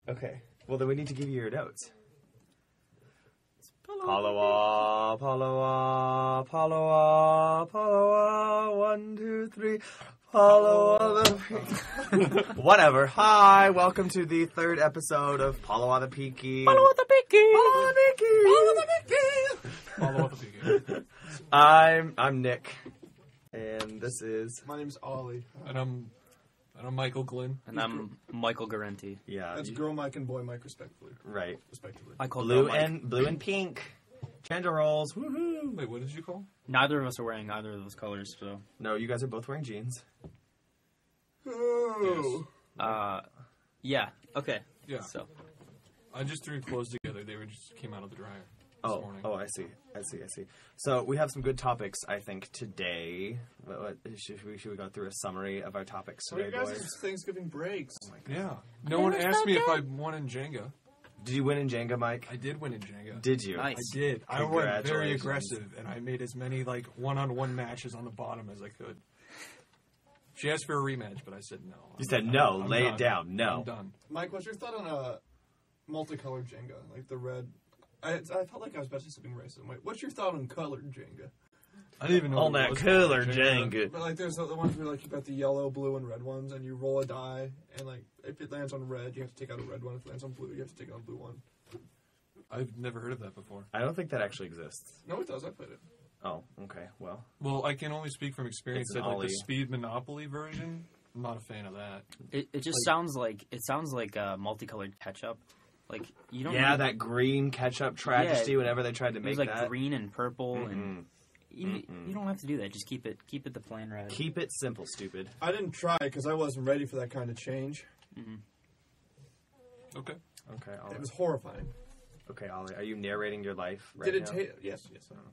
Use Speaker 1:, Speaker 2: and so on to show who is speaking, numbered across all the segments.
Speaker 1: Okay. Well, then we need to give you your notes. Palawa, Palawa, Palawa, Palawa, 1, 2, 3, Palawa. Whatever. Hi, welcome to the 3rd episode of PalawaThepiki.
Speaker 2: PalawaThepiki.
Speaker 1: PalawaThepiki. I'm Nick, and this is...
Speaker 3: My name's Ollie.
Speaker 4: And I'm Michael Glynn.
Speaker 2: And I'm Michael Garenti.
Speaker 1: Yeah.
Speaker 3: That's Girl Mike and Boy Mike, respectively.
Speaker 1: Right.
Speaker 3: Respectively.
Speaker 2: I call
Speaker 1: Blue and pink. Gender roles. Woohoo.
Speaker 4: Wait, what did you call?
Speaker 2: Neither of us are wearing either of those colors, so.
Speaker 1: No, you guys are both wearing jeans.
Speaker 3: Oh.
Speaker 2: Yeah. Okay.
Speaker 4: Yeah.
Speaker 2: So.
Speaker 4: I just threw clothes together. They just came out of the dryer this morning.
Speaker 1: Oh, I see. So we have some good topics, I think, today. Should we go through a summary of our topics today,
Speaker 3: You guys'
Speaker 1: boys?
Speaker 3: Thanksgiving breaks.
Speaker 1: Oh my God.
Speaker 4: Yeah. No one asked me if I won in Jenga.
Speaker 1: Did you win in Jenga, Mike?
Speaker 4: I did win in Jenga.
Speaker 1: Did you?
Speaker 2: Nice.
Speaker 4: I did. I went very
Speaker 1: Congratulations.
Speaker 4: aggressive, and I made as many one-on-one matches on the bottom as I could. She asked for a rematch, but I said no.
Speaker 1: You said no.
Speaker 4: I'm
Speaker 1: Lay
Speaker 4: done.
Speaker 1: it down. No.
Speaker 4: I'm done.
Speaker 3: Mike, what's your thought on a multicolored Jenga? Like the red... I felt like I was about to say something racist. Wait, what's your thought on colored Jenga?
Speaker 4: I didn't even know
Speaker 1: On
Speaker 4: what it
Speaker 1: that
Speaker 4: was
Speaker 1: cooler
Speaker 4: called,
Speaker 1: Jenga.
Speaker 3: But like there's the ones where like you got the yellow, blue, and red ones, and you roll a die, and like if it lands on red, you have to take out a red one. If it lands on blue, you have to take out a blue one.
Speaker 4: I've never heard of that before.
Speaker 1: I don't think that actually exists.
Speaker 3: No, it does. I played it.
Speaker 1: Oh, okay. Well,
Speaker 4: Well, I can only speak from experience
Speaker 1: It's an
Speaker 4: that like the
Speaker 1: Ollie.
Speaker 4: Speed Monopoly version, I'm not a fan of that.
Speaker 2: It just sounds like multicolored ketchup. Like you don't.
Speaker 1: yeah,
Speaker 2: need,
Speaker 1: that green ketchup tragedy.
Speaker 2: Yeah,
Speaker 1: Whenever they tried to
Speaker 2: it
Speaker 1: make
Speaker 2: was like
Speaker 1: that,
Speaker 2: green and purple, and
Speaker 1: Mm-mm.
Speaker 2: you don't have to do that. Just keep it the plain red.
Speaker 1: Keep it simple, stupid.
Speaker 3: I didn't try because I wasn't ready for that kind of change.
Speaker 4: Okay.
Speaker 1: Okay,
Speaker 3: It
Speaker 1: Ollie.
Speaker 3: was horrifying.
Speaker 1: Okay, Ollie. Are you narrating your life right
Speaker 3: Did it
Speaker 1: now?
Speaker 3: taste? Yes.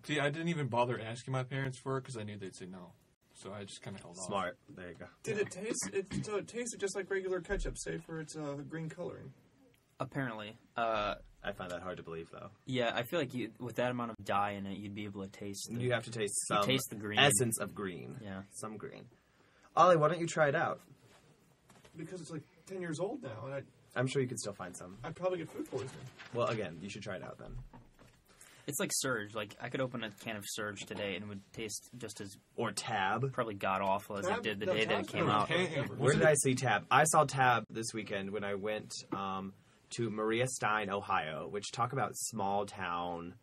Speaker 4: See, I didn't even bother asking my parents for it because I knew they'd say no. So I just kind of held off.
Speaker 1: Smart. There you go.
Speaker 3: Did it taste? So it tasted just like regular ketchup, save for its green coloring.
Speaker 2: Apparently.
Speaker 1: I find that hard to believe, though.
Speaker 2: Yeah, I feel like with that amount of dye in it, you'd be able to taste.
Speaker 1: You have to taste
Speaker 2: you
Speaker 1: some
Speaker 2: taste the green.
Speaker 1: essence of green.
Speaker 2: Yeah.
Speaker 1: Some green. Ollie, why don't you try it out?
Speaker 3: Because it's like 10 years old now, and
Speaker 1: I'm sure you could still find some.
Speaker 3: I'd probably get food poisoning.
Speaker 1: Well, again, you should try it out then.
Speaker 2: It's like Surge. Like I could open a can of Surge today and it would taste just as
Speaker 1: Or Tab.
Speaker 2: probably god awful as it
Speaker 3: Tab?
Speaker 2: did the
Speaker 3: No,
Speaker 2: day that it
Speaker 3: Tab's
Speaker 2: came
Speaker 3: not
Speaker 2: out.
Speaker 3: okay.
Speaker 1: Where did I see Tab? I saw Tab this weekend when I went to Maria Stein, Ohio, which talk about small town,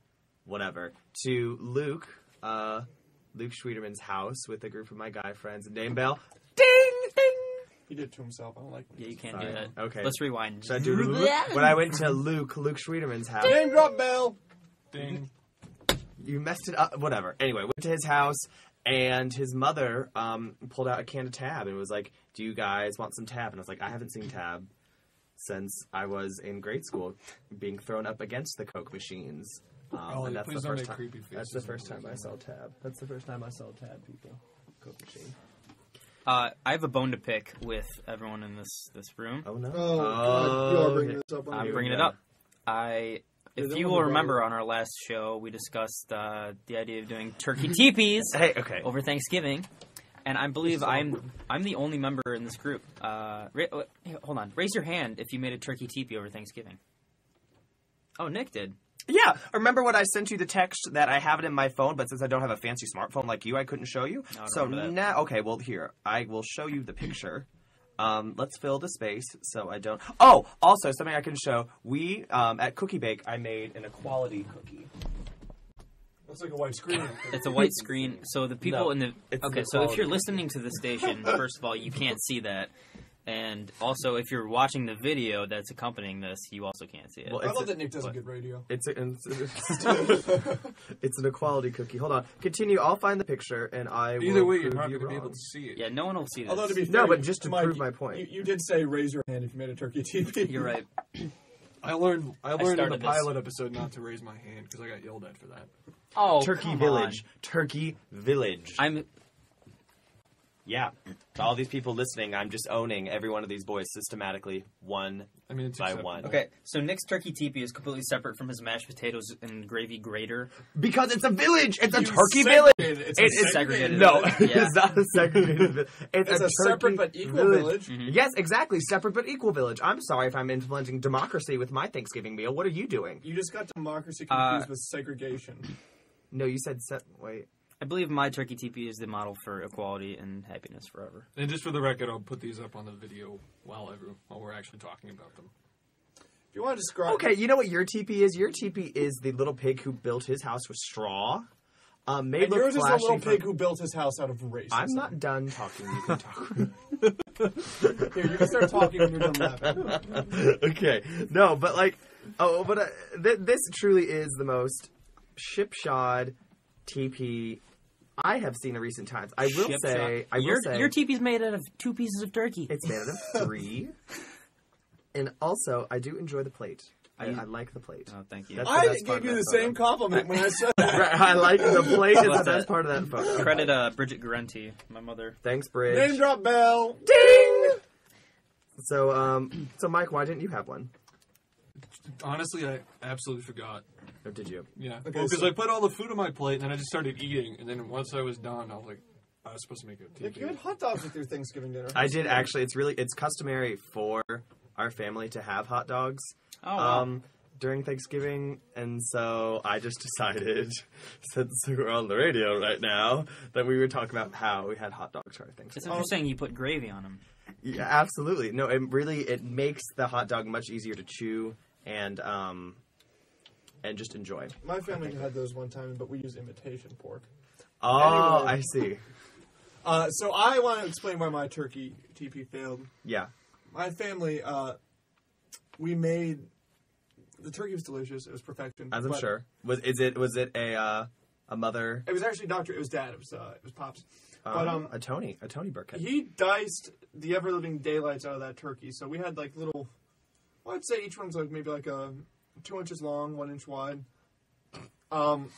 Speaker 1: whatever, to Luke Schwederman's house with a group of my guy friends and Dame Bell. Ding! Ding!
Speaker 3: He did it to himself. I don't like
Speaker 2: Yeah, you can't
Speaker 1: Sorry.
Speaker 2: do that.
Speaker 1: Okay.
Speaker 2: Let's rewind.
Speaker 1: Should I do when I went to Luke Schwederman's house.
Speaker 3: Name drop Bell.
Speaker 4: Ding.
Speaker 1: You messed it up. Whatever. Anyway, went to his house, and his mother pulled out a can of Tab and was like, "Do you guys want some Tab?" And I was like, "I haven't seen Tab since I was in grade school, being thrown up against the Coke machines."
Speaker 4: Ollie,
Speaker 1: And
Speaker 4: please don't make creepy faces.
Speaker 1: That's the first time I saw Tab. That's the first time I saw Tab, people. Coke machine.
Speaker 2: I have a bone to pick with everyone in this room.
Speaker 1: Oh no.
Speaker 3: Oh, God. You are bringing this up.
Speaker 2: I'm
Speaker 1: Here
Speaker 2: bringing
Speaker 1: we
Speaker 2: it
Speaker 1: go.
Speaker 2: up. If
Speaker 3: don't
Speaker 2: you
Speaker 3: want
Speaker 2: will
Speaker 3: to
Speaker 2: remember
Speaker 3: bother.
Speaker 2: on our last show, we discussed the idea of doing turkey teepees
Speaker 1: Hey, okay.
Speaker 2: over Thanksgiving, and I believe I'm the only member in this group. Hold on, raise your hand if you made a turkey teepee over Thanksgiving. Oh, Nick did.
Speaker 1: Yeah, remember when I sent you the text that I have it in my phone, but since I don't have a fancy smartphone like you, I couldn't show you?
Speaker 2: No, I don't
Speaker 1: So
Speaker 2: remember that.
Speaker 1: now, okay, well, here, I will show you the picture. Let's fill the space so I don't... Oh, also, something I can show. We, at Cookie Bake, I made an equality cookie.
Speaker 3: That's like a white screen.
Speaker 2: It's a white screen, so the people
Speaker 1: No,
Speaker 2: in the
Speaker 1: it's
Speaker 2: okay.
Speaker 1: the
Speaker 2: So if you're
Speaker 1: quality.
Speaker 2: listening to the station, first of all, you can't see that, and also if you're watching the video that's accompanying this, you also can't see it.
Speaker 1: Well,
Speaker 3: I
Speaker 1: it's
Speaker 3: love
Speaker 1: a-
Speaker 3: that Nick does a
Speaker 2: what?
Speaker 3: good radio.
Speaker 1: It's an equality cookie. Hold on. Continue. I'll find the picture, and I will
Speaker 4: Either way, you're
Speaker 1: prove
Speaker 4: not
Speaker 1: you
Speaker 4: going to be
Speaker 1: wrong.
Speaker 4: able to see it.
Speaker 2: Yeah, no one will see this.
Speaker 3: Although to be
Speaker 1: No,
Speaker 3: fair,
Speaker 1: but just to
Speaker 3: Mike,
Speaker 1: prove my point.
Speaker 3: You did say raise your hand if you made a turkey TV.
Speaker 2: You're right.
Speaker 4: I learned in
Speaker 2: started
Speaker 4: the
Speaker 2: this.
Speaker 4: pilot episode not to raise my hand because I got yelled at for that.
Speaker 2: Oh,
Speaker 1: Turkey
Speaker 2: come
Speaker 1: Village.
Speaker 2: on.
Speaker 1: Turkey Village.
Speaker 2: I'm.
Speaker 1: Yeah. To all these people listening, I'm just owning every one of these boys systematically, one
Speaker 4: It's
Speaker 1: by
Speaker 4: acceptable.
Speaker 1: one.
Speaker 2: Okay, so Nick's turkey teepee is completely separate from his mashed potatoes and gravy grater.
Speaker 1: Because it's a village. It's a
Speaker 3: You
Speaker 1: turkey
Speaker 3: segregated
Speaker 1: village.
Speaker 3: it. It's
Speaker 1: It
Speaker 3: a
Speaker 1: is
Speaker 2: segregated
Speaker 1: No,
Speaker 2: village. Yeah.
Speaker 1: it's not a segregated village. It's
Speaker 3: a separate
Speaker 1: turkey
Speaker 3: but equal village.
Speaker 1: Yes, exactly. Separate but equal village. I'm sorry if I'm implementing democracy with my Thanksgiving meal. What are you doing?
Speaker 3: You just got democracy confused with segregation.
Speaker 1: No, you said wait.
Speaker 2: I believe my turkey teepee is the model for equality and happiness forever.
Speaker 4: And just for the record, I'll put these up on the video while we're actually talking about them.
Speaker 3: If you want to describe...
Speaker 1: Okay, you know what your teepee is? Your teepee is the little pig who built his house with straw. Made
Speaker 3: And
Speaker 1: look
Speaker 3: yours is the
Speaker 1: flashy
Speaker 3: little pig
Speaker 1: from-
Speaker 3: who built his house out of racism.
Speaker 1: I'm not done talking. You can talk.
Speaker 3: Here, you can start talking when you're done laughing.
Speaker 1: Okay. No, but this truly is the most shipshod teepee I have seen in recent times. I will say
Speaker 2: Your teepee's made out of 2 pieces of turkey.
Speaker 1: it's made out of 3. And also, I do enjoy the plate. I like the plate.
Speaker 2: Oh, thank you.
Speaker 1: That's the
Speaker 3: I
Speaker 1: best part
Speaker 3: gave you
Speaker 1: of
Speaker 3: the
Speaker 1: that
Speaker 3: same
Speaker 1: photo.
Speaker 3: compliment when I said that.
Speaker 1: Right, I like the plate. It's the
Speaker 2: What's
Speaker 1: best
Speaker 2: that?
Speaker 1: part of that photo.
Speaker 2: Credit Bridget Garenti, my mother.
Speaker 1: Thanks, Bridge.
Speaker 3: Name drop bell.
Speaker 1: Ding! So Mike, why didn't you have one?
Speaker 4: Honestly, I absolutely forgot.
Speaker 1: Or did you?
Speaker 4: Yeah,
Speaker 3: Okay,
Speaker 4: because
Speaker 3: so-
Speaker 4: I put all the food on my plate, and then I just started eating, and then once I was done, I was like, I was supposed to make a
Speaker 3: Nick, you had
Speaker 4: TV.
Speaker 3: hot dogs with your Thanksgiving dinner.
Speaker 1: I did actually. It's customary for our family to have hot dogs.
Speaker 2: Oh, wow.
Speaker 1: During Thanksgiving, and so I just decided, since we're on the radio right now, that we would talk about how we had hot dogs for our
Speaker 2: It's
Speaker 1: Thanksgiving.
Speaker 2: interesting you put gravy on them.
Speaker 1: Yeah, absolutely. No, it makes the hot dog much easier to chew and just enjoy.
Speaker 3: My family had those one time, but we used imitation pork.
Speaker 1: Oh,
Speaker 3: Anyway.
Speaker 1: I see.
Speaker 3: So I want to explain why my turkey TP failed.
Speaker 1: Yeah.
Speaker 3: My family, we made... The turkey was delicious. It was perfection.
Speaker 1: As I'm
Speaker 3: but
Speaker 1: sure. Was it a mother?
Speaker 3: It was actually It was Dad. It was Pops. But
Speaker 1: A Tony Burkett.
Speaker 3: he diced the ever living daylights out of that turkey. So we had like little. Well, I'd say each one's like maybe like 2 inches long, 1 inch wide. And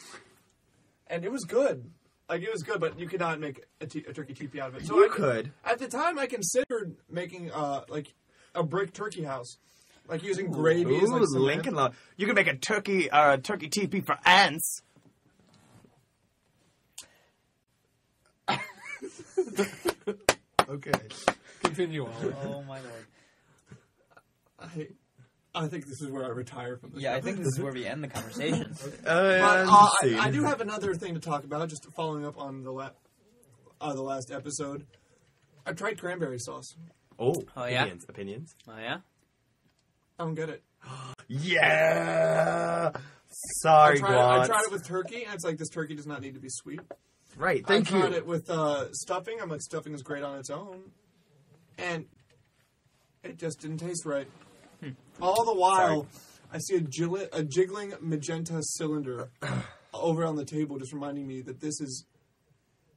Speaker 3: it was good. Like it was good, but you could not make a turkey teepee out of it. So
Speaker 1: You could.
Speaker 3: At the time, I considered making like a brick turkey house. Like using gravy as like
Speaker 1: Ooh,
Speaker 3: cement.
Speaker 1: Lincoln Law. You can make a turkey teepee for ants.
Speaker 3: Okay.
Speaker 4: Continue on.
Speaker 2: Oh, my lord.
Speaker 3: I think this is where I retire from this.
Speaker 2: Yeah, I think this is where we end the conversation.
Speaker 3: But I do have another thing to talk about, just following up on the last episode. I tried cranberry sauce.
Speaker 1: Oh,
Speaker 2: Oh, yeah?
Speaker 1: Opinions.
Speaker 2: Oh, yeah?
Speaker 3: I don't get it.
Speaker 1: Yeah. Sorry,
Speaker 3: I
Speaker 1: Guant.
Speaker 3: tried it with turkey, and it's like, this turkey does not need to be sweet.
Speaker 1: Right, thank
Speaker 3: I
Speaker 1: you.
Speaker 3: tried it with stuffing. I'm like, stuffing is great on its own. And it just didn't taste right. All the while, I see a jiggling magenta cylinder over on the table, just reminding me that this has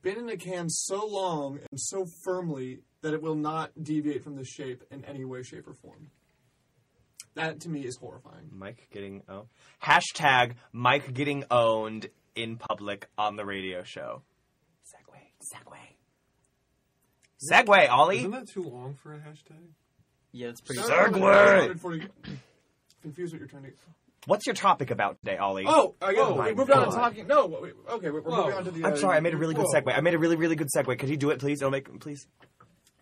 Speaker 3: been in a can so long and so firmly that it will not deviate from the shape in any way, shape, or form. That, to me, is horrifying.
Speaker 1: Mike getting owned. Hashtag Mike getting owned in public on the radio show. Segway, Ollie.
Speaker 4: Isn't that too long for a hashtag?
Speaker 2: Yeah, it's pretty...
Speaker 1: Segway!
Speaker 3: 140 Confused what you're trying to...
Speaker 1: What's your topic about today, Ollie?
Speaker 3: Oh, I guess
Speaker 1: my
Speaker 3: we moved on
Speaker 1: God.
Speaker 3: to talking... No, okay, we're moving on to the...
Speaker 1: I'm sorry, I made a really good
Speaker 3: whoa.
Speaker 1: segue. I made a really, really good segue. Could you do it, please? Please.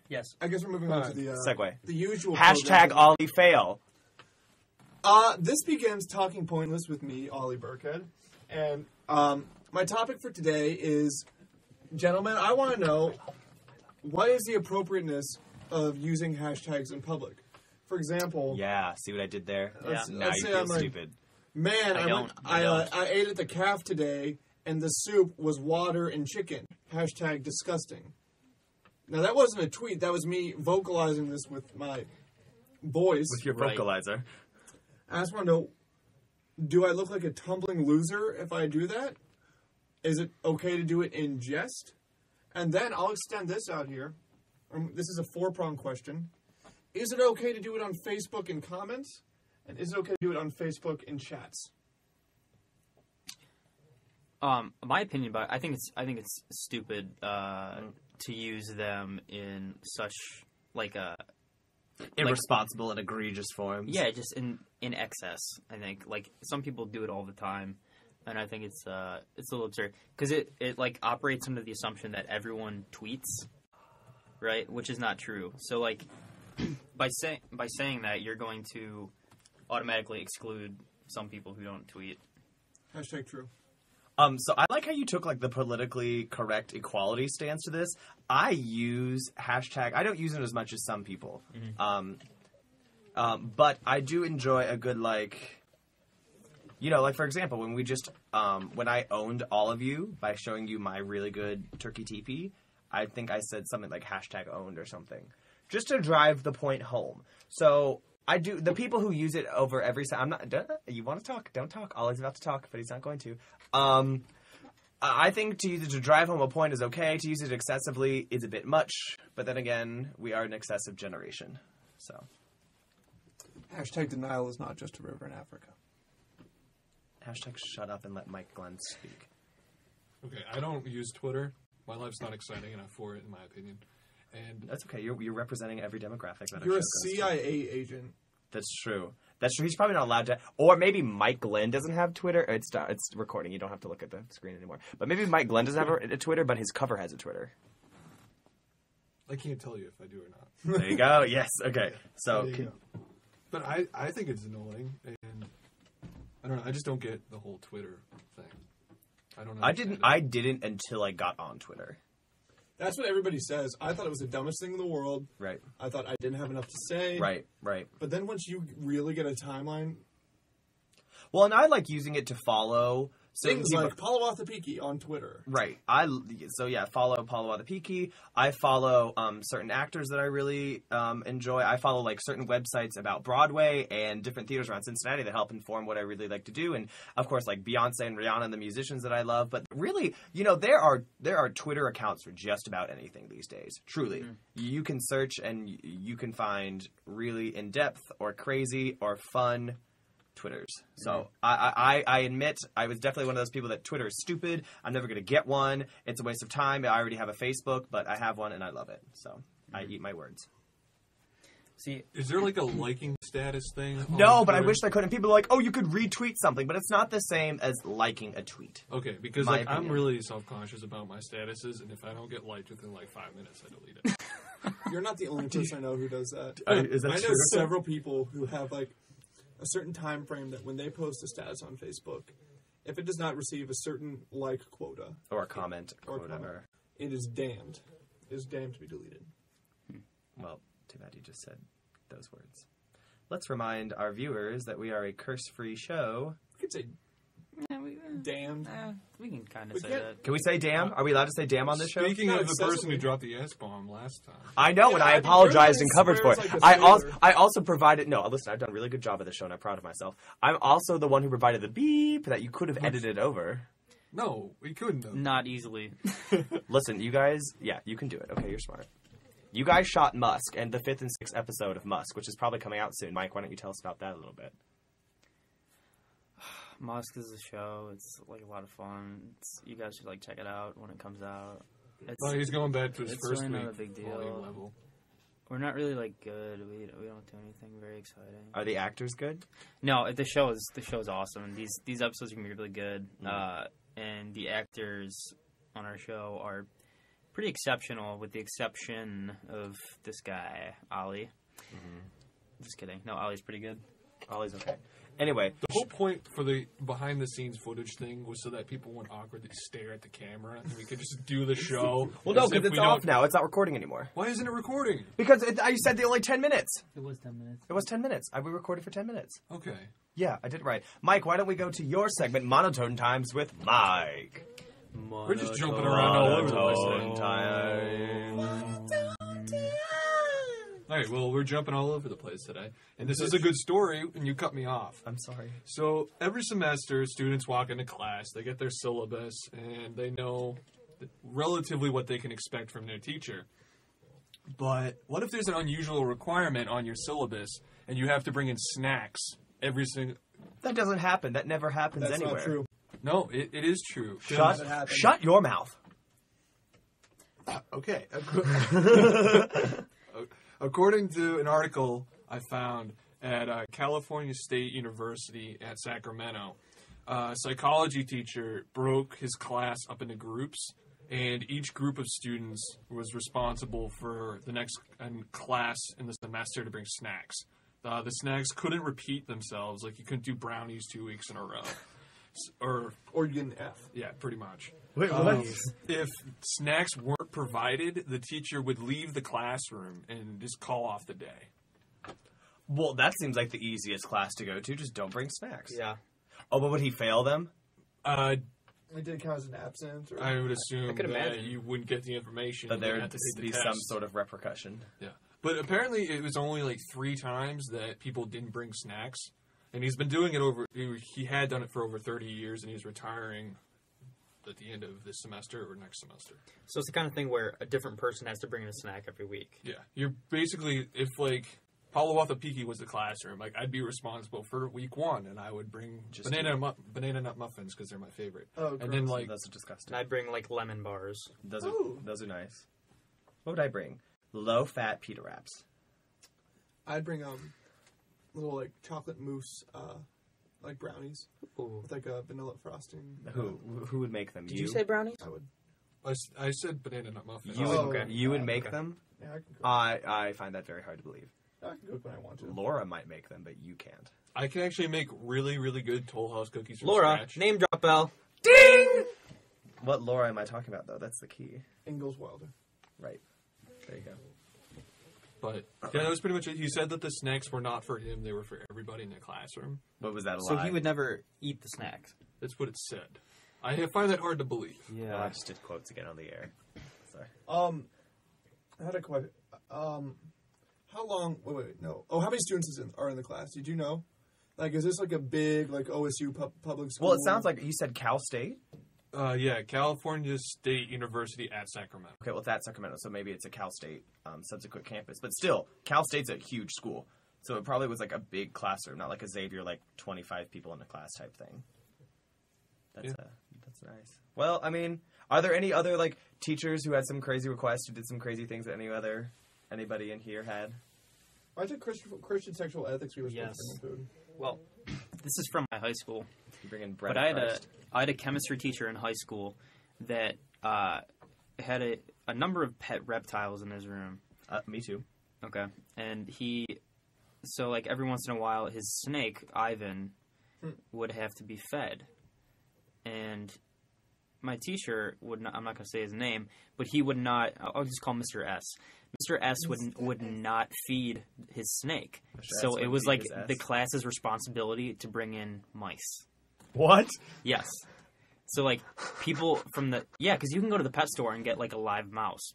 Speaker 2: Yes.
Speaker 3: I guess we're moving on to the...
Speaker 1: Segue.
Speaker 3: The usual...
Speaker 1: Hashtag
Speaker 3: program.
Speaker 1: Ollie fail.
Speaker 3: This begins Talking Pointless with me, Ollie Burkhead. And my topic for today is, gentlemen, I want to know, what is the appropriateness of using hashtags in public? For example,
Speaker 1: Yeah, see what I did there?
Speaker 3: Let's-
Speaker 1: Now
Speaker 3: let's
Speaker 1: you
Speaker 3: say
Speaker 1: feel
Speaker 3: I'm like-
Speaker 1: stupid.
Speaker 3: man,
Speaker 2: I don't.
Speaker 3: I ate at the calf today, and the soup was water and chicken. Hashtag disgusting. Now, that wasn't a tweet. That was me vocalizing this with my voice.
Speaker 1: With your
Speaker 2: Right.
Speaker 1: vocalizer.
Speaker 3: I just want to know, do I look like a tumbling loser if I do that? Is it okay to do it in jest? And then I'll extend this out here. This is a four-pronged question. Is it okay to do it on Facebook in comments? And is it okay to do it on Facebook in chats?
Speaker 2: My opinion about it, I think it's stupid. to use them in such like a
Speaker 1: Irresponsible and egregious forms.
Speaker 2: yeah, just in excess. I think like some people do it all the time, and I think it's a little absurd because it like operates under the assumption that everyone tweets, right? Which is not true. So like by saying that, you're going to automatically exclude some people who don't tweet.
Speaker 3: Hashtag true.
Speaker 1: So I like how you took like the politically correct equality stance to this. I use hashtag. I don't use it as much as some people. But I do enjoy a good like, like for example, when we just when I owned all of you by showing you my really good turkey teepee, I think I said something like hashtag owned or something, just to drive the point home. So I do. The people who use it over every. I'm not. You want to talk? Don't talk. Ollie's about to talk, but he's not going to. I think to use it to drive home a point is okay. To use it excessively is a bit much. But then again, we are an excessive generation. So.
Speaker 3: Hashtag denial is not just a river in Africa.
Speaker 1: Hashtag shut up and let Mike Glenn speak.
Speaker 4: Okay, I don't use Twitter. My life's not exciting enough for it, in my opinion. And
Speaker 1: that's okay. You're representing every demographic. That
Speaker 3: you're a CIA agent.
Speaker 1: That's true. That's true. He's probably not allowed to. Or maybe Mike Glenn doesn't have Twitter. It's recording. You don't have to look at the screen anymore. But maybe Mike Glenn doesn't have a Twitter, but his cover has a Twitter.
Speaker 4: I can't tell you if I do or not.
Speaker 1: There you go. Yes. Okay. So.
Speaker 4: But I think it's annoying, and I don't know. I just don't get the whole Twitter thing. I don't know.
Speaker 1: I didn't until I got on Twitter.
Speaker 3: That's what everybody says. I thought it was the dumbest thing in the world.
Speaker 1: Right.
Speaker 3: I thought I didn't have enough to say.
Speaker 1: Right.
Speaker 3: But then once you really get a timeline...
Speaker 1: Well, and I like using it to follow...
Speaker 3: Things like PalawaThepiki on Twitter.
Speaker 1: Right. Follow PalawaThepiki. I follow certain actors that I really enjoy. I follow like certain websites about Broadway and different theaters around Cincinnati that help inform what I really like to do. And of course, like Beyonce and Rihanna and the musicians that I love. But really, there are Twitter accounts for just about anything these days. Truly. Mm-hmm. You can search and you can find really in-depth or crazy or fun Twitters. So I admit I was definitely one of those people that Twitter is stupid. I'm never going to get one. It's a waste of time. I already have a Facebook, but I have one and I love it. So I eat my words.
Speaker 2: See,
Speaker 4: is there like a liking status thing?
Speaker 1: No, but I wish there could. And people are like, oh, you could retweet something, but it's not the same as liking a tweet.
Speaker 4: Okay, because I'm really self-conscious about my statuses, and if I don't get liked within like 5 minutes, I delete it.
Speaker 3: You're not the only person I know who does that.
Speaker 1: Is that
Speaker 3: I know
Speaker 1: true?
Speaker 3: several people who have like a certain time frame that when they post a status on Facebook, if it does not receive a certain like quota
Speaker 1: or a comment or whatever,
Speaker 3: it is damned. It is damned to be deleted.
Speaker 1: Well, too bad you just said those words. Let's remind our viewers that we are a curse-free show.
Speaker 3: We could say damned.
Speaker 2: We can kind of say that.
Speaker 1: Can we say damn? Are we allowed to say damn on this show?
Speaker 4: Speaking of the person who dropped the S-bomb last time.
Speaker 1: I know, and I apologized and covered for it. Like I also provided... No, listen, I've done a really good job of this show, and I'm proud of myself. I'm also the one who provided the beep that you could have edited over.
Speaker 4: No, we couldn't have.
Speaker 2: Not easily.
Speaker 1: Listen, you guys... Yeah, you can do it. Okay, you're smart. You guys shot Musk, and the 5th and 6th episode of Musk, which is probably coming out soon. Mike, why don't you tell us about that a little bit?
Speaker 2: Musk is a show. It's like a lot of fun. You guys should like check it out when it comes out.
Speaker 4: He's going back to his first
Speaker 2: really
Speaker 4: week.
Speaker 2: Not a big deal.
Speaker 4: Level.
Speaker 2: We're not really like good. We don't do anything very exciting.
Speaker 1: Are the actors good?
Speaker 2: No, the show is awesome. These episodes are gonna be really good. And the actors on our show are pretty exceptional, with the exception of this guy, Ollie. Mm-hmm. Just kidding. No, Ollie's pretty good.
Speaker 1: Ollie's okay. Anyway,
Speaker 4: the whole point for the behind-the-scenes footage thing was so that people wouldn't awkwardly stare at the camera, and we could just do the show.
Speaker 1: Well, no, because it's off now. It's not recording anymore.
Speaker 4: Why isn't it recording?
Speaker 1: Because you said only 10 minutes.
Speaker 2: It was 10 minutes.
Speaker 1: It was 10 minutes. We recorded for 10 minutes.
Speaker 4: Okay.
Speaker 1: Yeah, I did it right. Mike, why don't we go to your segment, Monotone Times with Mike?
Speaker 4: We're just jumping around all over the place. All right, well, we're jumping all over the place today. And this is a good story, and you cut me off.
Speaker 1: I'm sorry.
Speaker 4: So every semester, students walk into class, they get their syllabus, and they know relatively what they can expect from their teacher. But what if there's an unusual requirement on your syllabus, and you have to bring in snacks every single...
Speaker 1: That doesn't happen. That never happens anywhere.
Speaker 3: That's not true.
Speaker 4: No, it is true.
Speaker 1: Shut your mouth.
Speaker 4: Okay. According to an article I found at California State University at Sacramento, a psychology teacher broke his class up into groups, and each group of students was responsible for the next class in the semester to bring snacks. The snacks couldn't repeat themselves, like you couldn't do brownies 2 weeks in a row. Or
Speaker 3: you get an F.
Speaker 4: Yeah, pretty much.
Speaker 1: Wait, what?
Speaker 4: If snacks weren't provided, the teacher would leave the classroom and just call off the day.
Speaker 1: Well, that seems like the easiest class to go to. Just don't bring snacks.
Speaker 2: Yeah.
Speaker 1: Oh, but would he fail them?
Speaker 3: It did count as an absence? Or...
Speaker 4: I would assume
Speaker 2: could
Speaker 4: that
Speaker 2: imagine.
Speaker 4: you wouldn't get the information.
Speaker 1: But there
Speaker 4: would
Speaker 1: would
Speaker 4: have to take
Speaker 1: be
Speaker 4: the
Speaker 1: some
Speaker 4: test.
Speaker 1: sort of repercussion.
Speaker 4: Yeah. But apparently it was only like 3 times that people didn't bring snacks. And he's been doing it he had done it for over 30 years, and he's retiring at the end of this semester or next semester.
Speaker 2: So it's the kind of thing where a different person has to bring in a snack every week.
Speaker 4: Yeah. You're basically, if like PalawaThepiki was the classroom, like I'd be responsible for week 1, and I would bring
Speaker 1: Just
Speaker 4: banana nut muffins because they're my favorite.
Speaker 3: Oh,
Speaker 4: and then
Speaker 3: gross.
Speaker 4: like
Speaker 1: Those are disgusting.
Speaker 2: And I'd bring like lemon bars.
Speaker 1: Those
Speaker 3: Ooh.
Speaker 1: are nice. What would I bring? Low-fat pita wraps.
Speaker 3: I'd bring little like chocolate mousse like brownies
Speaker 2: Ooh.
Speaker 3: with like a vanilla frosting.
Speaker 1: Who would make them?
Speaker 2: Did you say brownies?
Speaker 3: I would.
Speaker 4: I said banana nut muffins.
Speaker 1: You
Speaker 3: Oh,
Speaker 1: would,
Speaker 3: okay.
Speaker 1: you would make them?
Speaker 3: Yeah, I can cook.
Speaker 1: I find that very hard to believe.
Speaker 3: I can cook when I want to.
Speaker 1: Laura might make them, but you can't.
Speaker 4: I can actually make really, really good Toll House cookies from
Speaker 2: Laura,
Speaker 4: scratch.
Speaker 2: name drop bell.
Speaker 1: Ding! What Laura am I talking about, though? That's the key.
Speaker 3: Ingalls Wilder.
Speaker 1: Right. There you go.
Speaker 4: But yeah, that was pretty much it. He said that the snacks were not for him; they were for everybody in the classroom.
Speaker 1: What was that a
Speaker 2: So
Speaker 1: lie?
Speaker 2: he would never eat the snacks.
Speaker 4: That's what it said. I find that hard to believe.
Speaker 1: Well, I just did quotes again on the air. Sorry.
Speaker 3: I had a question. How long? Wait, no. Oh, how many students are in the class? Did you know? Like, is this like a big like OSU public school?
Speaker 1: Well, it sounds like you said Cal State.
Speaker 4: Yeah, California State University at Sacramento.
Speaker 1: Okay, well, it's at Sacramento, so maybe it's a Cal State subsequent campus. But still, Cal State's a huge school. So it probably was like a big classroom, not like a Xavier, like 25 people in a class type thing. That's nice. Well, I mean, are there any other like teachers who had some crazy requests, who did some crazy things that anybody in here had?
Speaker 3: I took Christian sexual ethics. We were supposed
Speaker 2: Yes.
Speaker 3: to bring food.
Speaker 2: Well, this is from my high school.
Speaker 1: You bring in bread.
Speaker 2: But I had a chemistry teacher in high school that had a number of pet reptiles in his room.
Speaker 1: Me too.
Speaker 2: Okay. And so like every once in a while, his snake, Ivan, would have to be fed. And my teacher would not, I'm not going to say his name, but he would not, I'll just call him Mr. S. Mr. S would not feed his snake. So it was like the class's responsibility to bring in mice.
Speaker 1: What?
Speaker 2: Yes. So, like, people from because you can go to the pet store and get, like, a live mouse.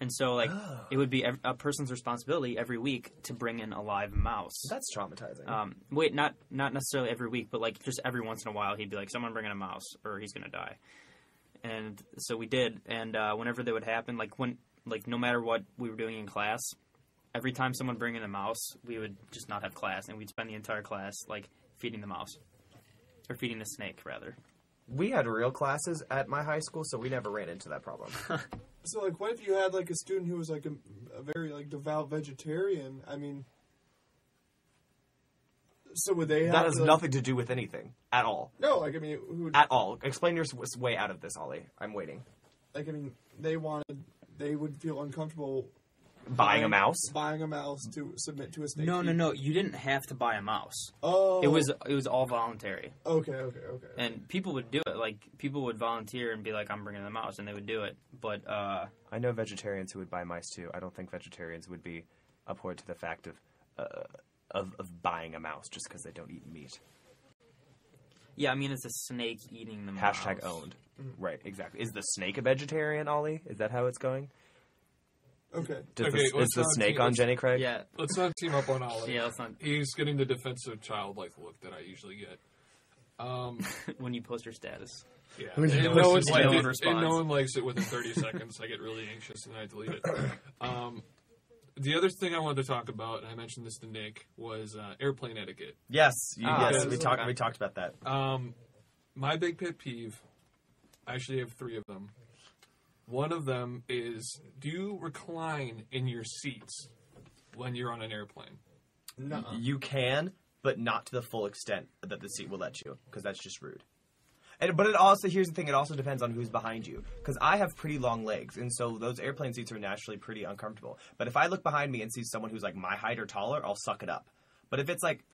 Speaker 2: And so, like, it would be a person's responsibility every week to bring in a live mouse.
Speaker 1: That's traumatizing.
Speaker 2: Not necessarily every week, but, like, just every once in a while, he'd be like, someone bring in a mouse, or he's going to die. And so we did. And whenever that would happen, no matter what we were doing in class, every time someone bring in a mouse, we would just not have class, and we'd spend the entire class, like, feeding the mouse. Or feeding the snake, rather.
Speaker 1: We had real classes at my high school, so we never ran into that problem.
Speaker 3: So, like, what if you had, like, a student who was, like, a very, like, devout vegetarian? I mean, so would they have
Speaker 1: That has
Speaker 3: to,
Speaker 1: nothing to do with anything. At all.
Speaker 3: No, like, I mean, who would...
Speaker 1: At all. Explain your way out of this, Ollie. I'm waiting.
Speaker 3: Like, I mean, they would feel uncomfortable...
Speaker 1: Buying a mouse?
Speaker 3: Buying a mouse to submit to a snake.
Speaker 2: No. You didn't have to buy a mouse.
Speaker 3: Oh.
Speaker 2: It was all voluntary.
Speaker 3: Okay.
Speaker 2: And people would do it. Like, people would volunteer and be like, I'm bringing the mouse, and they would do it. But,
Speaker 1: I know vegetarians who would buy mice, too. I don't think vegetarians would be abhorred to the fact of buying a mouse just because they don't eat meat.
Speaker 2: yeah, I mean, it's a snake eating the mouse.
Speaker 1: Hashtag owned. Right, exactly. Is the snake a vegetarian, Ollie? Is that how it's going?
Speaker 3: Okay.
Speaker 1: Is the snake on Jenny Craig?
Speaker 2: Yeah.
Speaker 4: Let's not team up on Ollie.
Speaker 2: Yeah, let's not.
Speaker 4: He's getting the defensive childlike look that I usually get.
Speaker 2: When you post your status.
Speaker 4: Yeah.
Speaker 1: When you
Speaker 4: And
Speaker 1: post
Speaker 4: no one
Speaker 1: it,
Speaker 4: likes
Speaker 2: no one
Speaker 4: it, and
Speaker 2: responds.
Speaker 4: no one likes it within 30 seconds. I get really anxious and I delete it. The other thing I wanted to talk about, and I mentioned this to Nick, was airplane etiquette.
Speaker 1: Yes.
Speaker 2: yes,
Speaker 1: We talked about that.
Speaker 4: My big pet peeve, I actually have 3 of them, One of them is, do you recline in your seats when you're on an airplane?
Speaker 3: No.
Speaker 1: You can, but not to the full extent that the seat will let you, because that's just rude. But it also, here's the thing, it also depends on who's behind you. Because I have pretty long legs, and so those airplane seats are naturally pretty uncomfortable. But if I look behind me and see someone who's like my height or taller, I'll suck it up. But if it's like,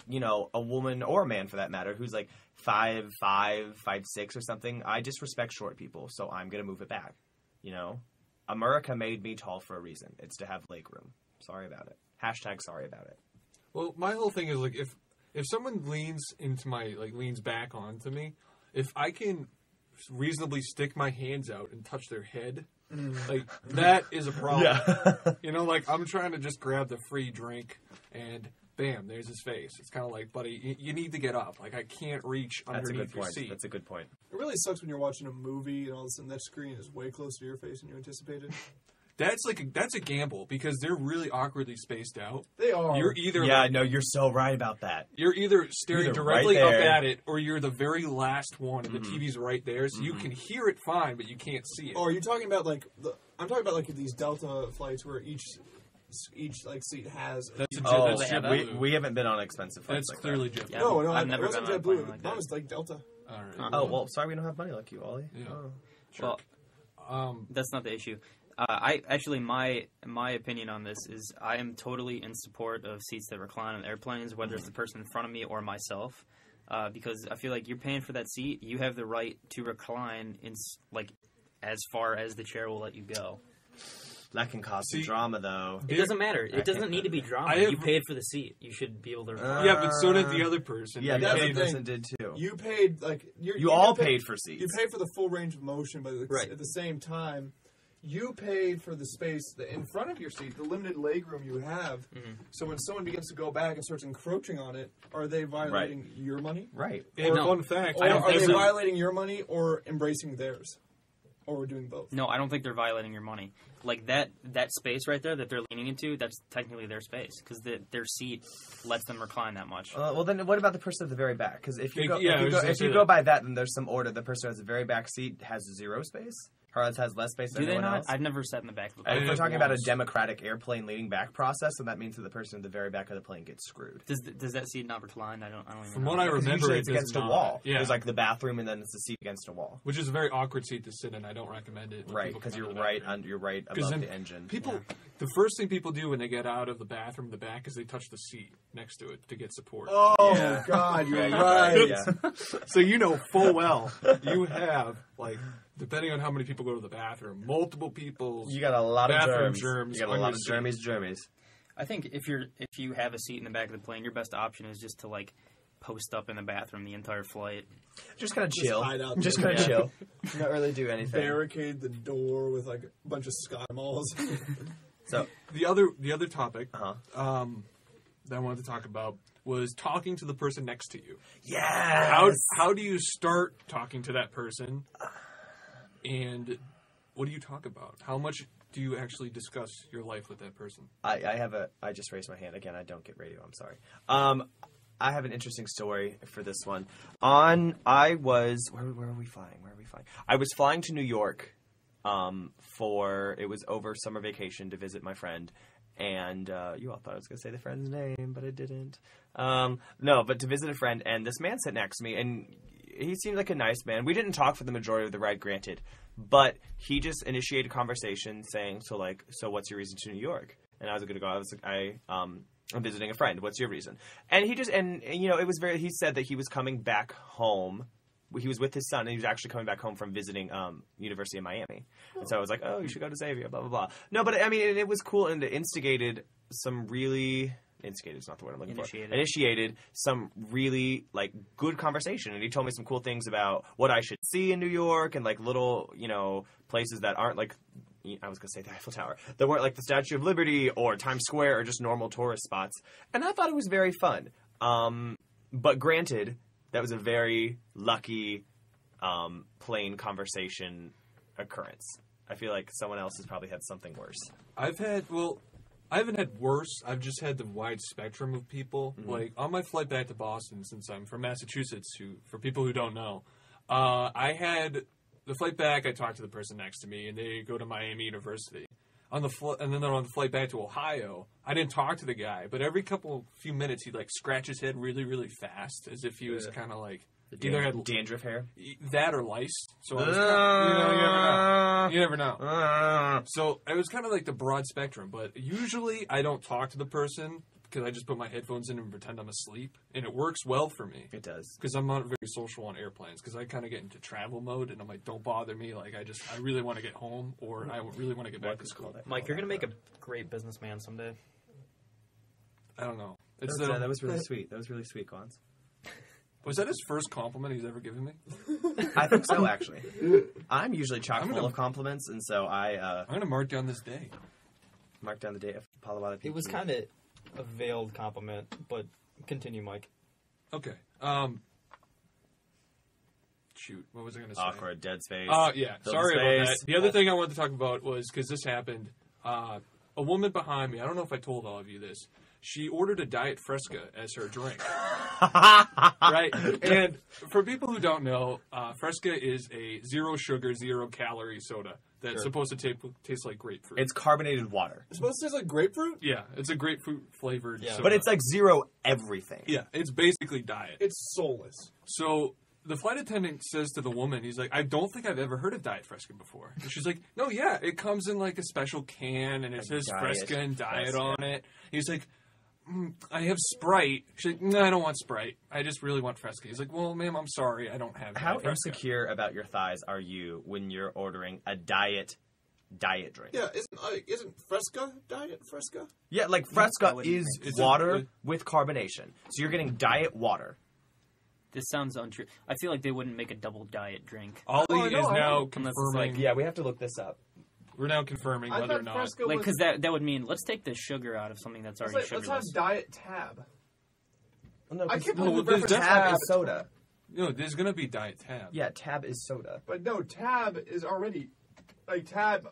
Speaker 1: you know, a woman or a man for that matter, who's like 5'5", 5'6" or something, I disrespect short people, so I'm going to move it back. You know? America made me tall for a reason. It's to have leg room. Sorry about it. Hashtag sorry about it.
Speaker 4: Well, my whole thing is, like, if someone leans back onto me, if I can reasonably stick my hands out and touch their head, like, that is a problem.
Speaker 1: Yeah.
Speaker 4: You know, like, I'm trying to just grab the free drink, and bam, there's his face. It's kind of like, buddy, you need to get up. Like, I can't reach underneath your seat.
Speaker 1: That's a good point.
Speaker 3: It really sucks when you're watching a movie and all of a sudden that screen is way closer to your face than you anticipated.
Speaker 4: That's a gamble because they're really awkwardly spaced out.
Speaker 3: They are.
Speaker 4: You're either
Speaker 1: No, you're so right about that.
Speaker 4: You're either staring
Speaker 1: Either
Speaker 4: directly
Speaker 1: right
Speaker 4: up
Speaker 1: there.
Speaker 4: at it, or you're the very last one, and the TV's right there, so you can hear it fine, but you can't see it.
Speaker 3: Oh, are you talking about I'm talking about like these Delta flights where each like seat has.
Speaker 4: That's
Speaker 1: Oh,
Speaker 2: they have
Speaker 4: JetBlue.
Speaker 1: we haven't been on expensive flights
Speaker 4: That's
Speaker 1: like
Speaker 4: clearly
Speaker 1: that.
Speaker 4: JetBlue.
Speaker 2: Yeah.
Speaker 3: No,
Speaker 2: I've
Speaker 3: it
Speaker 2: never
Speaker 3: wasn't
Speaker 2: been on a
Speaker 3: JetBlue.
Speaker 2: plane like
Speaker 3: That
Speaker 2: that.
Speaker 3: was like Delta.
Speaker 4: All right.
Speaker 1: Oh, well, sorry we don't have money like you, Ollie.
Speaker 4: Yeah.
Speaker 1: Oh.
Speaker 2: Well, that's not the issue. I actually, my opinion on this is I am totally in support of seats that recline on airplanes, whether it's the person in front of me or myself, because I feel like you're paying for that seat. You have the right to recline in like as far as the chair will let you go.
Speaker 1: That can cause some drama, though.
Speaker 2: It doesn't matter. It doesn't need to be drama. You paid for the seat. You should be able to recline.
Speaker 4: Yeah, but so did the other person.
Speaker 1: Yeah,
Speaker 4: You
Speaker 1: the other
Speaker 4: paid-
Speaker 1: person did too.
Speaker 3: You paid
Speaker 1: You all paid for seats.
Speaker 3: You paid for the full range of motion, but
Speaker 1: Right.
Speaker 3: at the same time, you paid for the space in front of your seat, the limited leg room you have. So when someone begins to go back and starts encroaching on it, are they violating your money?
Speaker 1: Right.
Speaker 4: And
Speaker 2: No.
Speaker 4: fun fact,
Speaker 3: Or are they
Speaker 2: so.
Speaker 3: violating your money or embracing theirs? Or we're doing both?
Speaker 2: No, I don't think they're violating your money. Like that space right there that they're leaning into, that's technically their space because their seat lets them recline that much.
Speaker 1: Well, then what about the person at the very back? Because if you go,
Speaker 4: Yeah, I was gonna
Speaker 1: if
Speaker 4: say
Speaker 1: you
Speaker 4: that.
Speaker 1: go by that, then there's some order. The person who has the very back seat has 0 space. Hers has less space than
Speaker 2: Do they
Speaker 1: anyone
Speaker 2: not?
Speaker 1: else.
Speaker 2: I've never sat in the back of a
Speaker 1: And
Speaker 2: plane.
Speaker 1: if
Speaker 4: I
Speaker 1: we're
Speaker 4: have
Speaker 1: talking about a
Speaker 4: once.
Speaker 1: democratic airplane leaning back process, then that means that the person at the very back of the plane gets screwed.
Speaker 2: Does that seat not recline? I don't even
Speaker 4: From
Speaker 2: know.
Speaker 4: what I
Speaker 1: Because
Speaker 4: remember,
Speaker 1: usually
Speaker 4: it
Speaker 1: it's
Speaker 4: does
Speaker 1: against a
Speaker 4: not.
Speaker 1: wall.
Speaker 4: Yeah.
Speaker 1: There's like the bathroom, and then it's the seat against a wall.
Speaker 4: Which is a very awkward seat to sit in. I don't recommend it. when
Speaker 1: Right,
Speaker 4: people
Speaker 1: because
Speaker 4: come
Speaker 1: you're
Speaker 4: out of the
Speaker 1: right
Speaker 4: bathroom.
Speaker 1: under, you're right
Speaker 4: 'Cause
Speaker 1: above
Speaker 4: then
Speaker 1: the engine.
Speaker 4: People, the first thing people do when they get out of the bathroom, the back, is they touch the seat next to it to get support.
Speaker 3: Oh, God, you're
Speaker 1: Yeah,
Speaker 3: right.
Speaker 1: Yeah.
Speaker 4: So you know full well you have, like, depending on how many people go to the bathroom, multiple people's
Speaker 1: You got a lot of
Speaker 4: bathroom
Speaker 1: germs. You got a
Speaker 4: on
Speaker 1: lot
Speaker 4: your
Speaker 1: of
Speaker 4: seat.
Speaker 1: germies.
Speaker 2: I think if you have a seat in the back of the plane, your best option is just to like post up in the bathroom the entire flight.
Speaker 1: Just kind of chill.
Speaker 3: hide out
Speaker 1: Just
Speaker 3: there.
Speaker 1: kind of
Speaker 2: Yeah.
Speaker 1: chill. Not really do anything.
Speaker 3: Barricade the door with like a bunch of sky malls.
Speaker 1: So,
Speaker 4: The other topic
Speaker 1: uh-huh.
Speaker 4: that I wanted to talk about was talking to the person next to you.
Speaker 1: Yes.
Speaker 4: How do you start talking to that person? And what do you talk about? How much do you actually discuss your life with that person?
Speaker 1: I just raised my hand again. I don't get radio. I'm sorry. I have an interesting story for this one. Where were we flying? I was flying to New York, it was over summer vacation to visit my friend. And you all thought I was going to say the friend's name, but I didn't. No, but to visit a friend, and this man sat next to me, and he seemed like a nice man. We didn't talk for the majority of the ride, granted, but he just initiated a conversation saying, so what's your reason to New York? And I was going to go, I'm visiting a friend. What's your reason? And it was he said that he was coming back home. He was with his son, and he was actually coming back home from visiting University of Miami. And so I was like, oh, you should go to Xavier, blah, blah, blah. No, but I mean, it was cool, and it instigated some really... Instigated is not the word I'm looking for. Initiated some really, like, good conversation. And he told me some cool things about what I should see in New York and, like, little, places that aren't, like... I was going to say the Eiffel Tower. That weren't like the Statue of Liberty or Times Square or just normal tourist spots. And I thought it was very fun. But granted, that was a very lucky plane conversation occurrence. I feel like someone else has probably had something worse.
Speaker 4: I haven't had worse. I've just had the wide spectrum of people.
Speaker 1: Mm-hmm.
Speaker 4: Like, on my flight back to Boston, since I'm from Massachusetts, for people who don't know, I had the flight back, I talked to the person next to me, and they go to Miami University. And then they're on the flight back to Ohio. I didn't talk to the guy, but every few minutes he'd like scratch his head really, really fast, as if he was kind of like either had
Speaker 1: dandruff hair,
Speaker 4: that or lice. So I was you never know. So it was kind of like the broad spectrum. But usually I don't talk to the person because I just put my headphones in and pretend I'm asleep, and it works well for me.
Speaker 1: It does,
Speaker 4: because I'm not very social on airplanes. Because I kind of get into travel mode, and I'm like, don't bother me. Like I really want to get home, or I really want to get back to school.
Speaker 2: Mike, you're gonna make a great businessman someday.
Speaker 4: I don't know.
Speaker 1: That was really sweet. That was really sweet, Quans.
Speaker 4: Was that his first compliment he's ever given me?
Speaker 1: I think so, actually. I'm usually chock full of compliments, and so I'm
Speaker 4: going to mark down this day.
Speaker 1: Mark down the day of PalawaThepiki.
Speaker 2: It was kind of a veiled compliment, but continue, Mike.
Speaker 4: Okay. Shoot, what was I going to say?
Speaker 1: Awkward, dead space.
Speaker 4: Yeah, sorry about that. The other thing I wanted to talk about was, because this happened, a woman behind me, I don't know if I told all of you this, she ordered a Diet Fresca as her drink. Right? And for people who don't know, Fresca is a 0 sugar, 0 calorie soda that's supposed to taste like grapefruit.
Speaker 1: It's carbonated water.
Speaker 3: It's supposed to taste like grapefruit?
Speaker 4: Yeah, it's a grapefruit flavored soda.
Speaker 1: But it's like 0 everything.
Speaker 4: Yeah, it's basically diet.
Speaker 3: It's soulless.
Speaker 4: So the flight attendant says to the woman, he's like, I don't think I've ever heard of Diet Fresca before. And she's like, no, yeah, it comes in like a special can, and it says Fresca and Diet on it. He's like, I have Sprite. She's like, no, I don't want Sprite. I just really want Fresca. He's like, well, ma'am, I'm sorry. I don't have
Speaker 1: How
Speaker 4: Fresca.
Speaker 1: insecure about your thighs are you when you're ordering a diet drink?
Speaker 3: Yeah, isn't Fresca Diet Fresca?
Speaker 1: Yeah, like Fresca is water with carbonation. So you're getting diet water.
Speaker 2: This sounds untrue. I feel like they wouldn't make a double diet drink.
Speaker 4: Ollie is now confirming.
Speaker 1: Yeah, we have to look this up.
Speaker 4: We're now confirming whether or not.
Speaker 2: Like, because that would mean, let's take the sugar out of something that's already sugarless.
Speaker 3: Let's have Diet Tab.
Speaker 1: No,
Speaker 3: I can't
Speaker 1: believe
Speaker 3: believe
Speaker 1: Tab is soda.
Speaker 4: No, there's going to be Diet Tab.
Speaker 1: Yeah, Tab is soda.
Speaker 3: But no, Tab is already... Like, Tab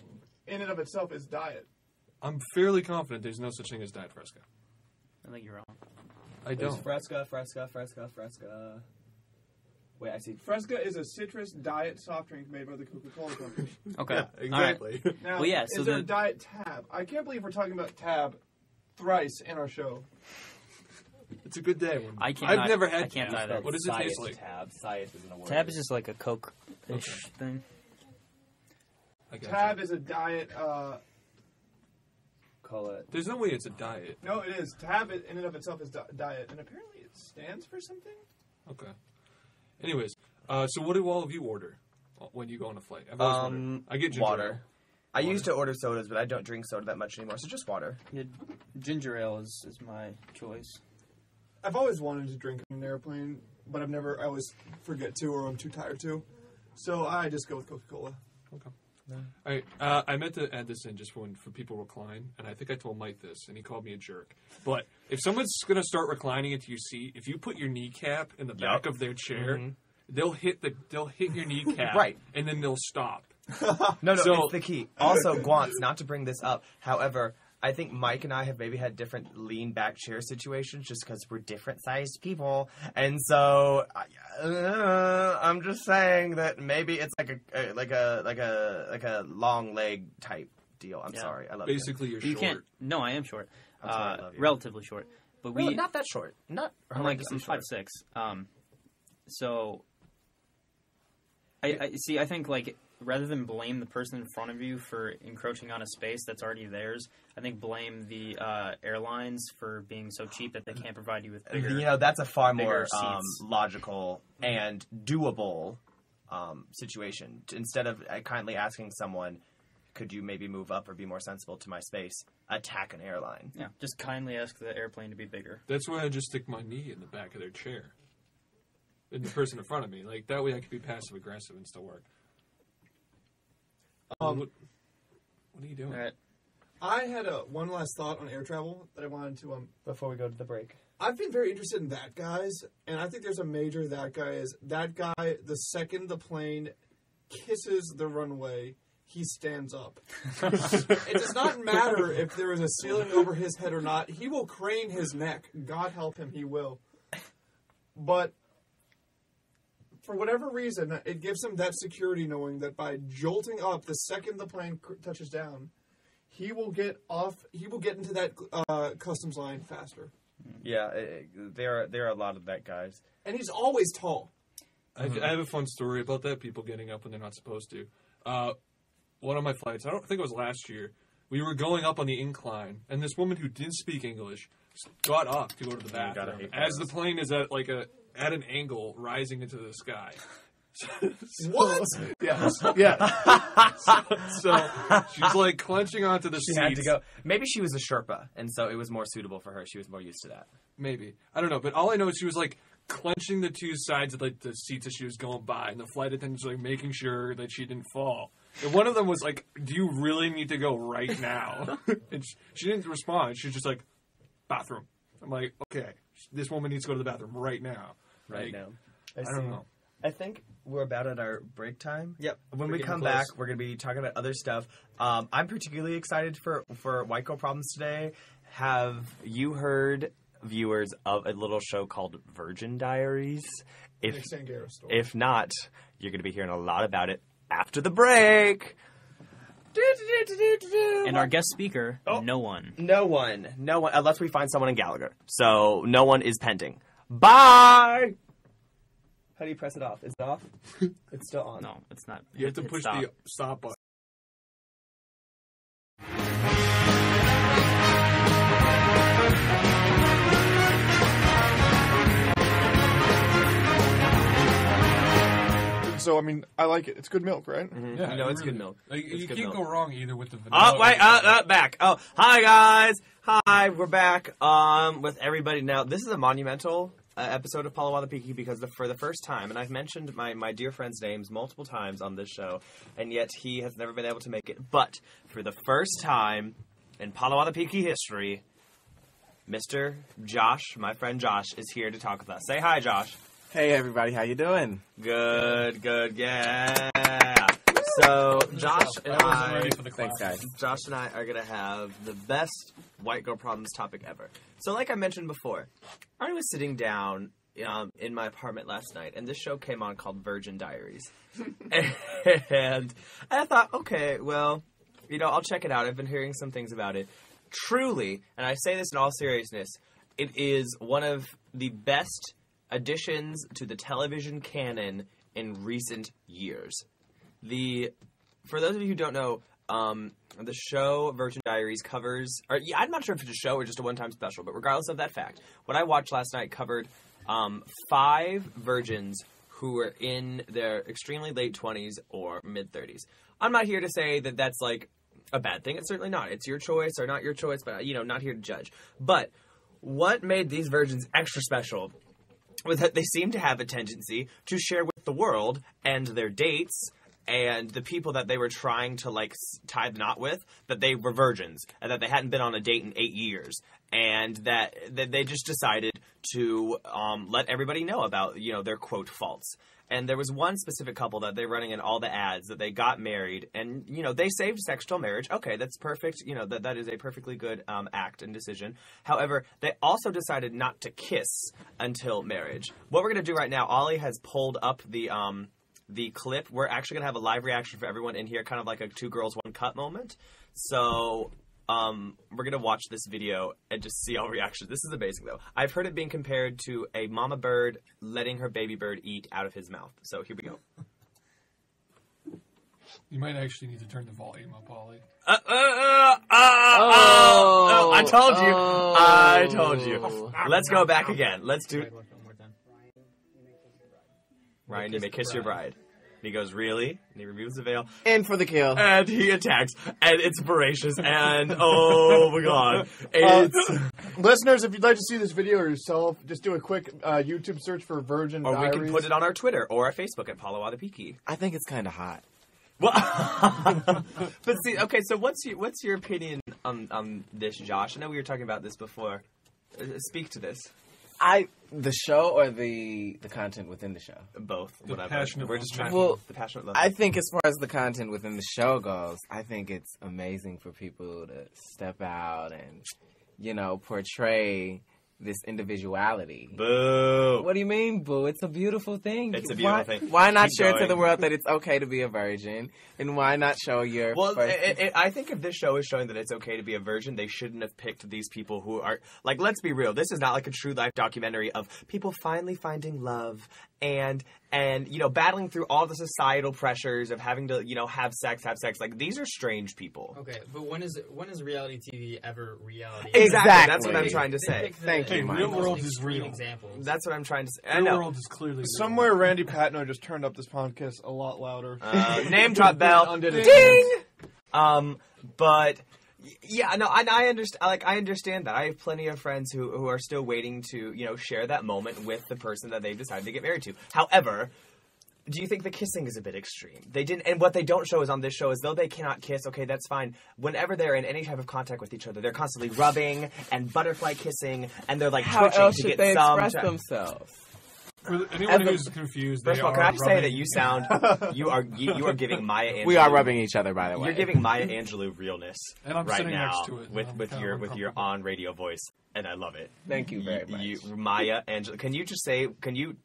Speaker 3: in and of itself is diet.
Speaker 4: I'm fairly confident there's no such thing as Diet Fresca.
Speaker 2: I think you're wrong.
Speaker 4: I
Speaker 1: There's
Speaker 4: don't.
Speaker 1: Fresca. Wait, I see.
Speaker 3: Fresca is a citrus diet soft drink made by the Coca-Cola Company.
Speaker 2: Okay.
Speaker 1: Yeah, exactly.
Speaker 2: Right.
Speaker 3: Now,
Speaker 2: well, yeah, so
Speaker 3: is there Diet Tab? I can't believe we're talking about Tab thrice in our show.
Speaker 4: It's a good day.
Speaker 2: I've
Speaker 4: never had
Speaker 2: Tab.
Speaker 4: Tab. What does it taste like?
Speaker 1: Tab. Science isn't a word.
Speaker 2: Tab is just like a Coke-ish thing.
Speaker 3: Tab is a diet...
Speaker 1: Call it.
Speaker 4: There's no way it's a diet.
Speaker 3: No, it is. Tab in and of itself is diet, and apparently it stands for something?
Speaker 4: Okay. Anyways, so what do all of you order when you go on a flight? I've always wondered. I get ginger
Speaker 1: water.
Speaker 4: ale.
Speaker 1: I used to order sodas, but I don't drink soda that much anymore, so just water.
Speaker 2: Yeah, ginger ale is my choice.
Speaker 3: I've always wanted to drink on an airplane, but I always forget to, or I'm too tired to. So I just go with Coca-Cola.
Speaker 4: Okay. All right, I meant to add this in just for people recline, and I think I told Mike this, and he called me a jerk. But if someone's going to start reclining into your seat, if you put your kneecap in the back of their chair, they'll hit your kneecap,
Speaker 1: Right,
Speaker 4: and then they'll stop.
Speaker 1: No, it's the key. Also, Guants, not to bring this up, however, I think Mike and I have maybe had different lean back chair situations just because we're different sized people, and so I'm just saying that maybe it's like a long leg type deal. I'm sorry, I love you.
Speaker 4: Basically, you're
Speaker 2: You
Speaker 4: short.
Speaker 2: can't. No, I am short.
Speaker 1: I'm sorry, I love you.
Speaker 2: Relatively short, but
Speaker 1: Really, not that short. Not
Speaker 2: I'm like
Speaker 1: horrendously short.
Speaker 2: 5'6". So I see. I think like rather than blame the person in front of you for encroaching on a space that's already theirs, I think blame the airlines for being so cheap that they can't provide you with bigger.
Speaker 1: You know, that's a far more
Speaker 2: seats.
Speaker 1: logical and doable situation. Instead of kindly asking someone, could you maybe move up or be more sensible to my space, attack an airline.
Speaker 2: Yeah, just kindly ask the airplane to be bigger.
Speaker 4: That's why I just stick my knee in the back of their chair. And the person in front of me. Like, that way I could be passive-aggressive and still work. What are you doing?
Speaker 2: All right.
Speaker 3: I had one last thought on air travel that I wanted to...
Speaker 1: Before we go to the break.
Speaker 3: I've been very interested in that guys, and I think there's a major that guy is. That guy, the second the plane kisses the runway, he stands up. It does not matter if there is a ceiling over his head or not. He will crane his neck. God help him, he will. But for whatever reason, it gives him that security knowing that by jolting up the second the plane touches down, he will get into that customs line faster.
Speaker 1: Yeah, there are a lot of that guys.
Speaker 3: And he's always tall.
Speaker 4: I have a fun story about that, people getting up when they're not supposed to. One of my flights, I don't think it was last year, we were going up on the incline, and this woman who didn't speak English got up to go to the bathroom as the plane is at an angle rising into the sky.
Speaker 3: What?
Speaker 4: Yes. Yeah. So she's like clenching onto the seats.
Speaker 1: She had to go. Maybe she was a Sherpa, and so it was more suitable for her. She was more used to that.
Speaker 4: Maybe. I don't know. But all I know is she was like clenching the two sides of like the seats as she was going by, and the flight attendants were like making sure that she didn't fall. And one of them was like, "Do you really need to go right now?" And she didn't respond. She was just like, "Bathroom." I'm like, "Okay, this woman needs to go to the bathroom right now."
Speaker 1: Right
Speaker 4: like,
Speaker 1: now.
Speaker 4: I don't know.
Speaker 1: I think we're about at our break time.
Speaker 2: Yep.
Speaker 1: When we come back, we're going to be talking about other stuff. I'm particularly excited for White Girl Problems today. Have you heard, viewers, of a little show called Virgin Diaries? If not, you're going to be hearing a lot about it after the break.
Speaker 2: And our guest speaker, no one.
Speaker 1: No one, unless we find someone in Gallagher. So no one is pending. Bye! How do you press it off? Is it off? It's still on.
Speaker 2: No, it's not.
Speaker 4: You have to push the stop button.
Speaker 3: So, I mean, I like it. It's good milk, right?
Speaker 1: Mm-hmm.
Speaker 4: Yeah,
Speaker 1: you know, it's good milk.
Speaker 4: Like, you
Speaker 1: good
Speaker 4: can't
Speaker 1: milk.
Speaker 4: go wrong either with the vanilla.
Speaker 1: Oh, wait, back. Oh, hi, guys. Hi, we're back with everybody. Now, this is a monumental episode of PalawaThepiki because for the first time, and I've mentioned my dear friend's names multiple times on this show, and yet he has never been able to make it. But for the first time in PalawaThepiki history, Mr. Josh, my friend Josh, is here to talk with us. Say hi, Josh.
Speaker 5: Hey everybody, how you doing?
Speaker 1: Good, yeah. So Josh and I,
Speaker 5: Thanks guys.
Speaker 1: Josh and I are gonna have the best white girl problems topic ever. So, like I mentioned before, I was sitting down in my apartment last night, and this show came on called Virgin Diaries, and I thought, okay, well, I'll check it out. I've been hearing some things about it. Truly, and I say this in all seriousness, it is one of the best additions to the television canon in recent years. For those of you who don't know, the show Virgin Diaries covers, I'm not sure if it's a show or just a one-time special, but regardless of that fact, what I watched last night covered 5 virgins who were in their extremely late 20s or mid-30s. I'm not here to say that that's like a bad thing. It's certainly not. It's your choice or not your choice, but not here to judge. But what made these virgins extra special was that they seem to have a tendency to share with the world and their dates and the people that they were trying to tie the knot with that they were virgins and that they hadn't been on a date in 8 years, and that they just decided to let everybody know about their quote faults. And there was one specific couple that they're running in all the ads that they got married, and they saved sex till marriage. Okay, that's perfect. That is a perfectly good act and decision. However, they also decided not to kiss until marriage. What we're gonna do right now, Ollie has pulled up the clip. We're actually gonna have a live reaction for everyone in here, kind of like a 2 girls 1 cup moment. So we're gonna watch this video and just see all reactions. This is amazing, though. I've heard it being compared to a mama bird letting her baby bird eat out of his mouth. So here we go.
Speaker 4: You might actually need to turn the volume up, Ollie.
Speaker 1: I told you. Let's go back again. Let's do. Ryan, you may kiss your bride. And he goes, really? And he removes the veil.
Speaker 5: In for the kill.
Speaker 1: And he attacks. And it's voracious. And, oh my god. It's...
Speaker 3: Listeners, if you'd like to see this video yourself, just do a quick YouTube search for Virgin Diaries.
Speaker 1: Or we can put it on our Twitter or our Facebook at PalawaThepiki.
Speaker 5: I think it's kind of hot.
Speaker 1: Well, but see, okay, so what's your opinion on this, Josh? I know we were talking about this before. Speak to this.
Speaker 5: The show or the content within the show?
Speaker 1: Both.
Speaker 4: The
Speaker 1: whatever.
Speaker 4: passionate
Speaker 1: We're just
Speaker 4: love.
Speaker 1: trying
Speaker 5: Well,
Speaker 1: the passionate love.
Speaker 5: I think as far as the content within the show goes, I think it's amazing for people to step out and, portray this individuality.
Speaker 1: Boo.
Speaker 5: What do you mean, boo? It's a beautiful thing.
Speaker 1: It's a beautiful thing.
Speaker 5: Why not
Speaker 1: Keep
Speaker 5: share to
Speaker 1: going.
Speaker 5: the world that it's okay to be a virgin? And why not show your
Speaker 1: Well,
Speaker 5: first...
Speaker 1: I think if this show is showing that it's okay to be a virgin, they shouldn't have picked these people who are, like, let's be real. This is not like a true life documentary of people finally finding love and you know, battling through all the societal pressures of having to, you know, have sex. Like, these are strange people.
Speaker 2: Okay, but when is reality TV ever reality?
Speaker 1: Exactly. That's
Speaker 5: Exactly.
Speaker 1: what I'm trying to
Speaker 2: They
Speaker 1: say.
Speaker 2: pick the
Speaker 5: Thank you,
Speaker 2: most
Speaker 5: Real
Speaker 4: world is
Speaker 2: extreme
Speaker 4: real.
Speaker 2: Examples.
Speaker 1: That's what I'm trying to say. I
Speaker 4: The
Speaker 1: know.
Speaker 4: world is clearly real.
Speaker 3: Somewhere Randy Patno just turned up this podcast a lot louder.
Speaker 1: Name drop bell.
Speaker 3: Undid it.
Speaker 1: Ding! But yeah, no, I understand. Like, I understand that. I have plenty of friends who are still waiting to, you know, share that moment with the person that they've decided to get married to. However, do you think the kissing is a bit extreme? They didn't, and what they don't show is on this show is though they cannot kiss. Okay, that's fine. Whenever they're in any type of contact with each other, they're constantly rubbing and butterfly kissing, and they're like
Speaker 5: How
Speaker 1: twitching
Speaker 5: else
Speaker 1: to
Speaker 5: should
Speaker 1: get
Speaker 5: they
Speaker 1: some.
Speaker 5: express themselves?
Speaker 4: For anyone
Speaker 5: As a-
Speaker 4: who's confused,
Speaker 1: First
Speaker 4: they
Speaker 1: of all, can
Speaker 4: are
Speaker 1: I just say
Speaker 4: rubbing-
Speaker 1: that you sound you are giving Maya Angelou.
Speaker 5: We are rubbing each other, by the way.
Speaker 1: You're giving Maya Angelou realness
Speaker 4: And I'm
Speaker 1: right
Speaker 4: sitting
Speaker 1: now
Speaker 4: next to it, and
Speaker 1: with
Speaker 4: I'm
Speaker 1: with
Speaker 4: kinda
Speaker 1: your
Speaker 4: uncomfortable.
Speaker 1: on radio voice, and I love it.
Speaker 5: Thank you very much.
Speaker 1: Maya Angelou. Can you just say? Can you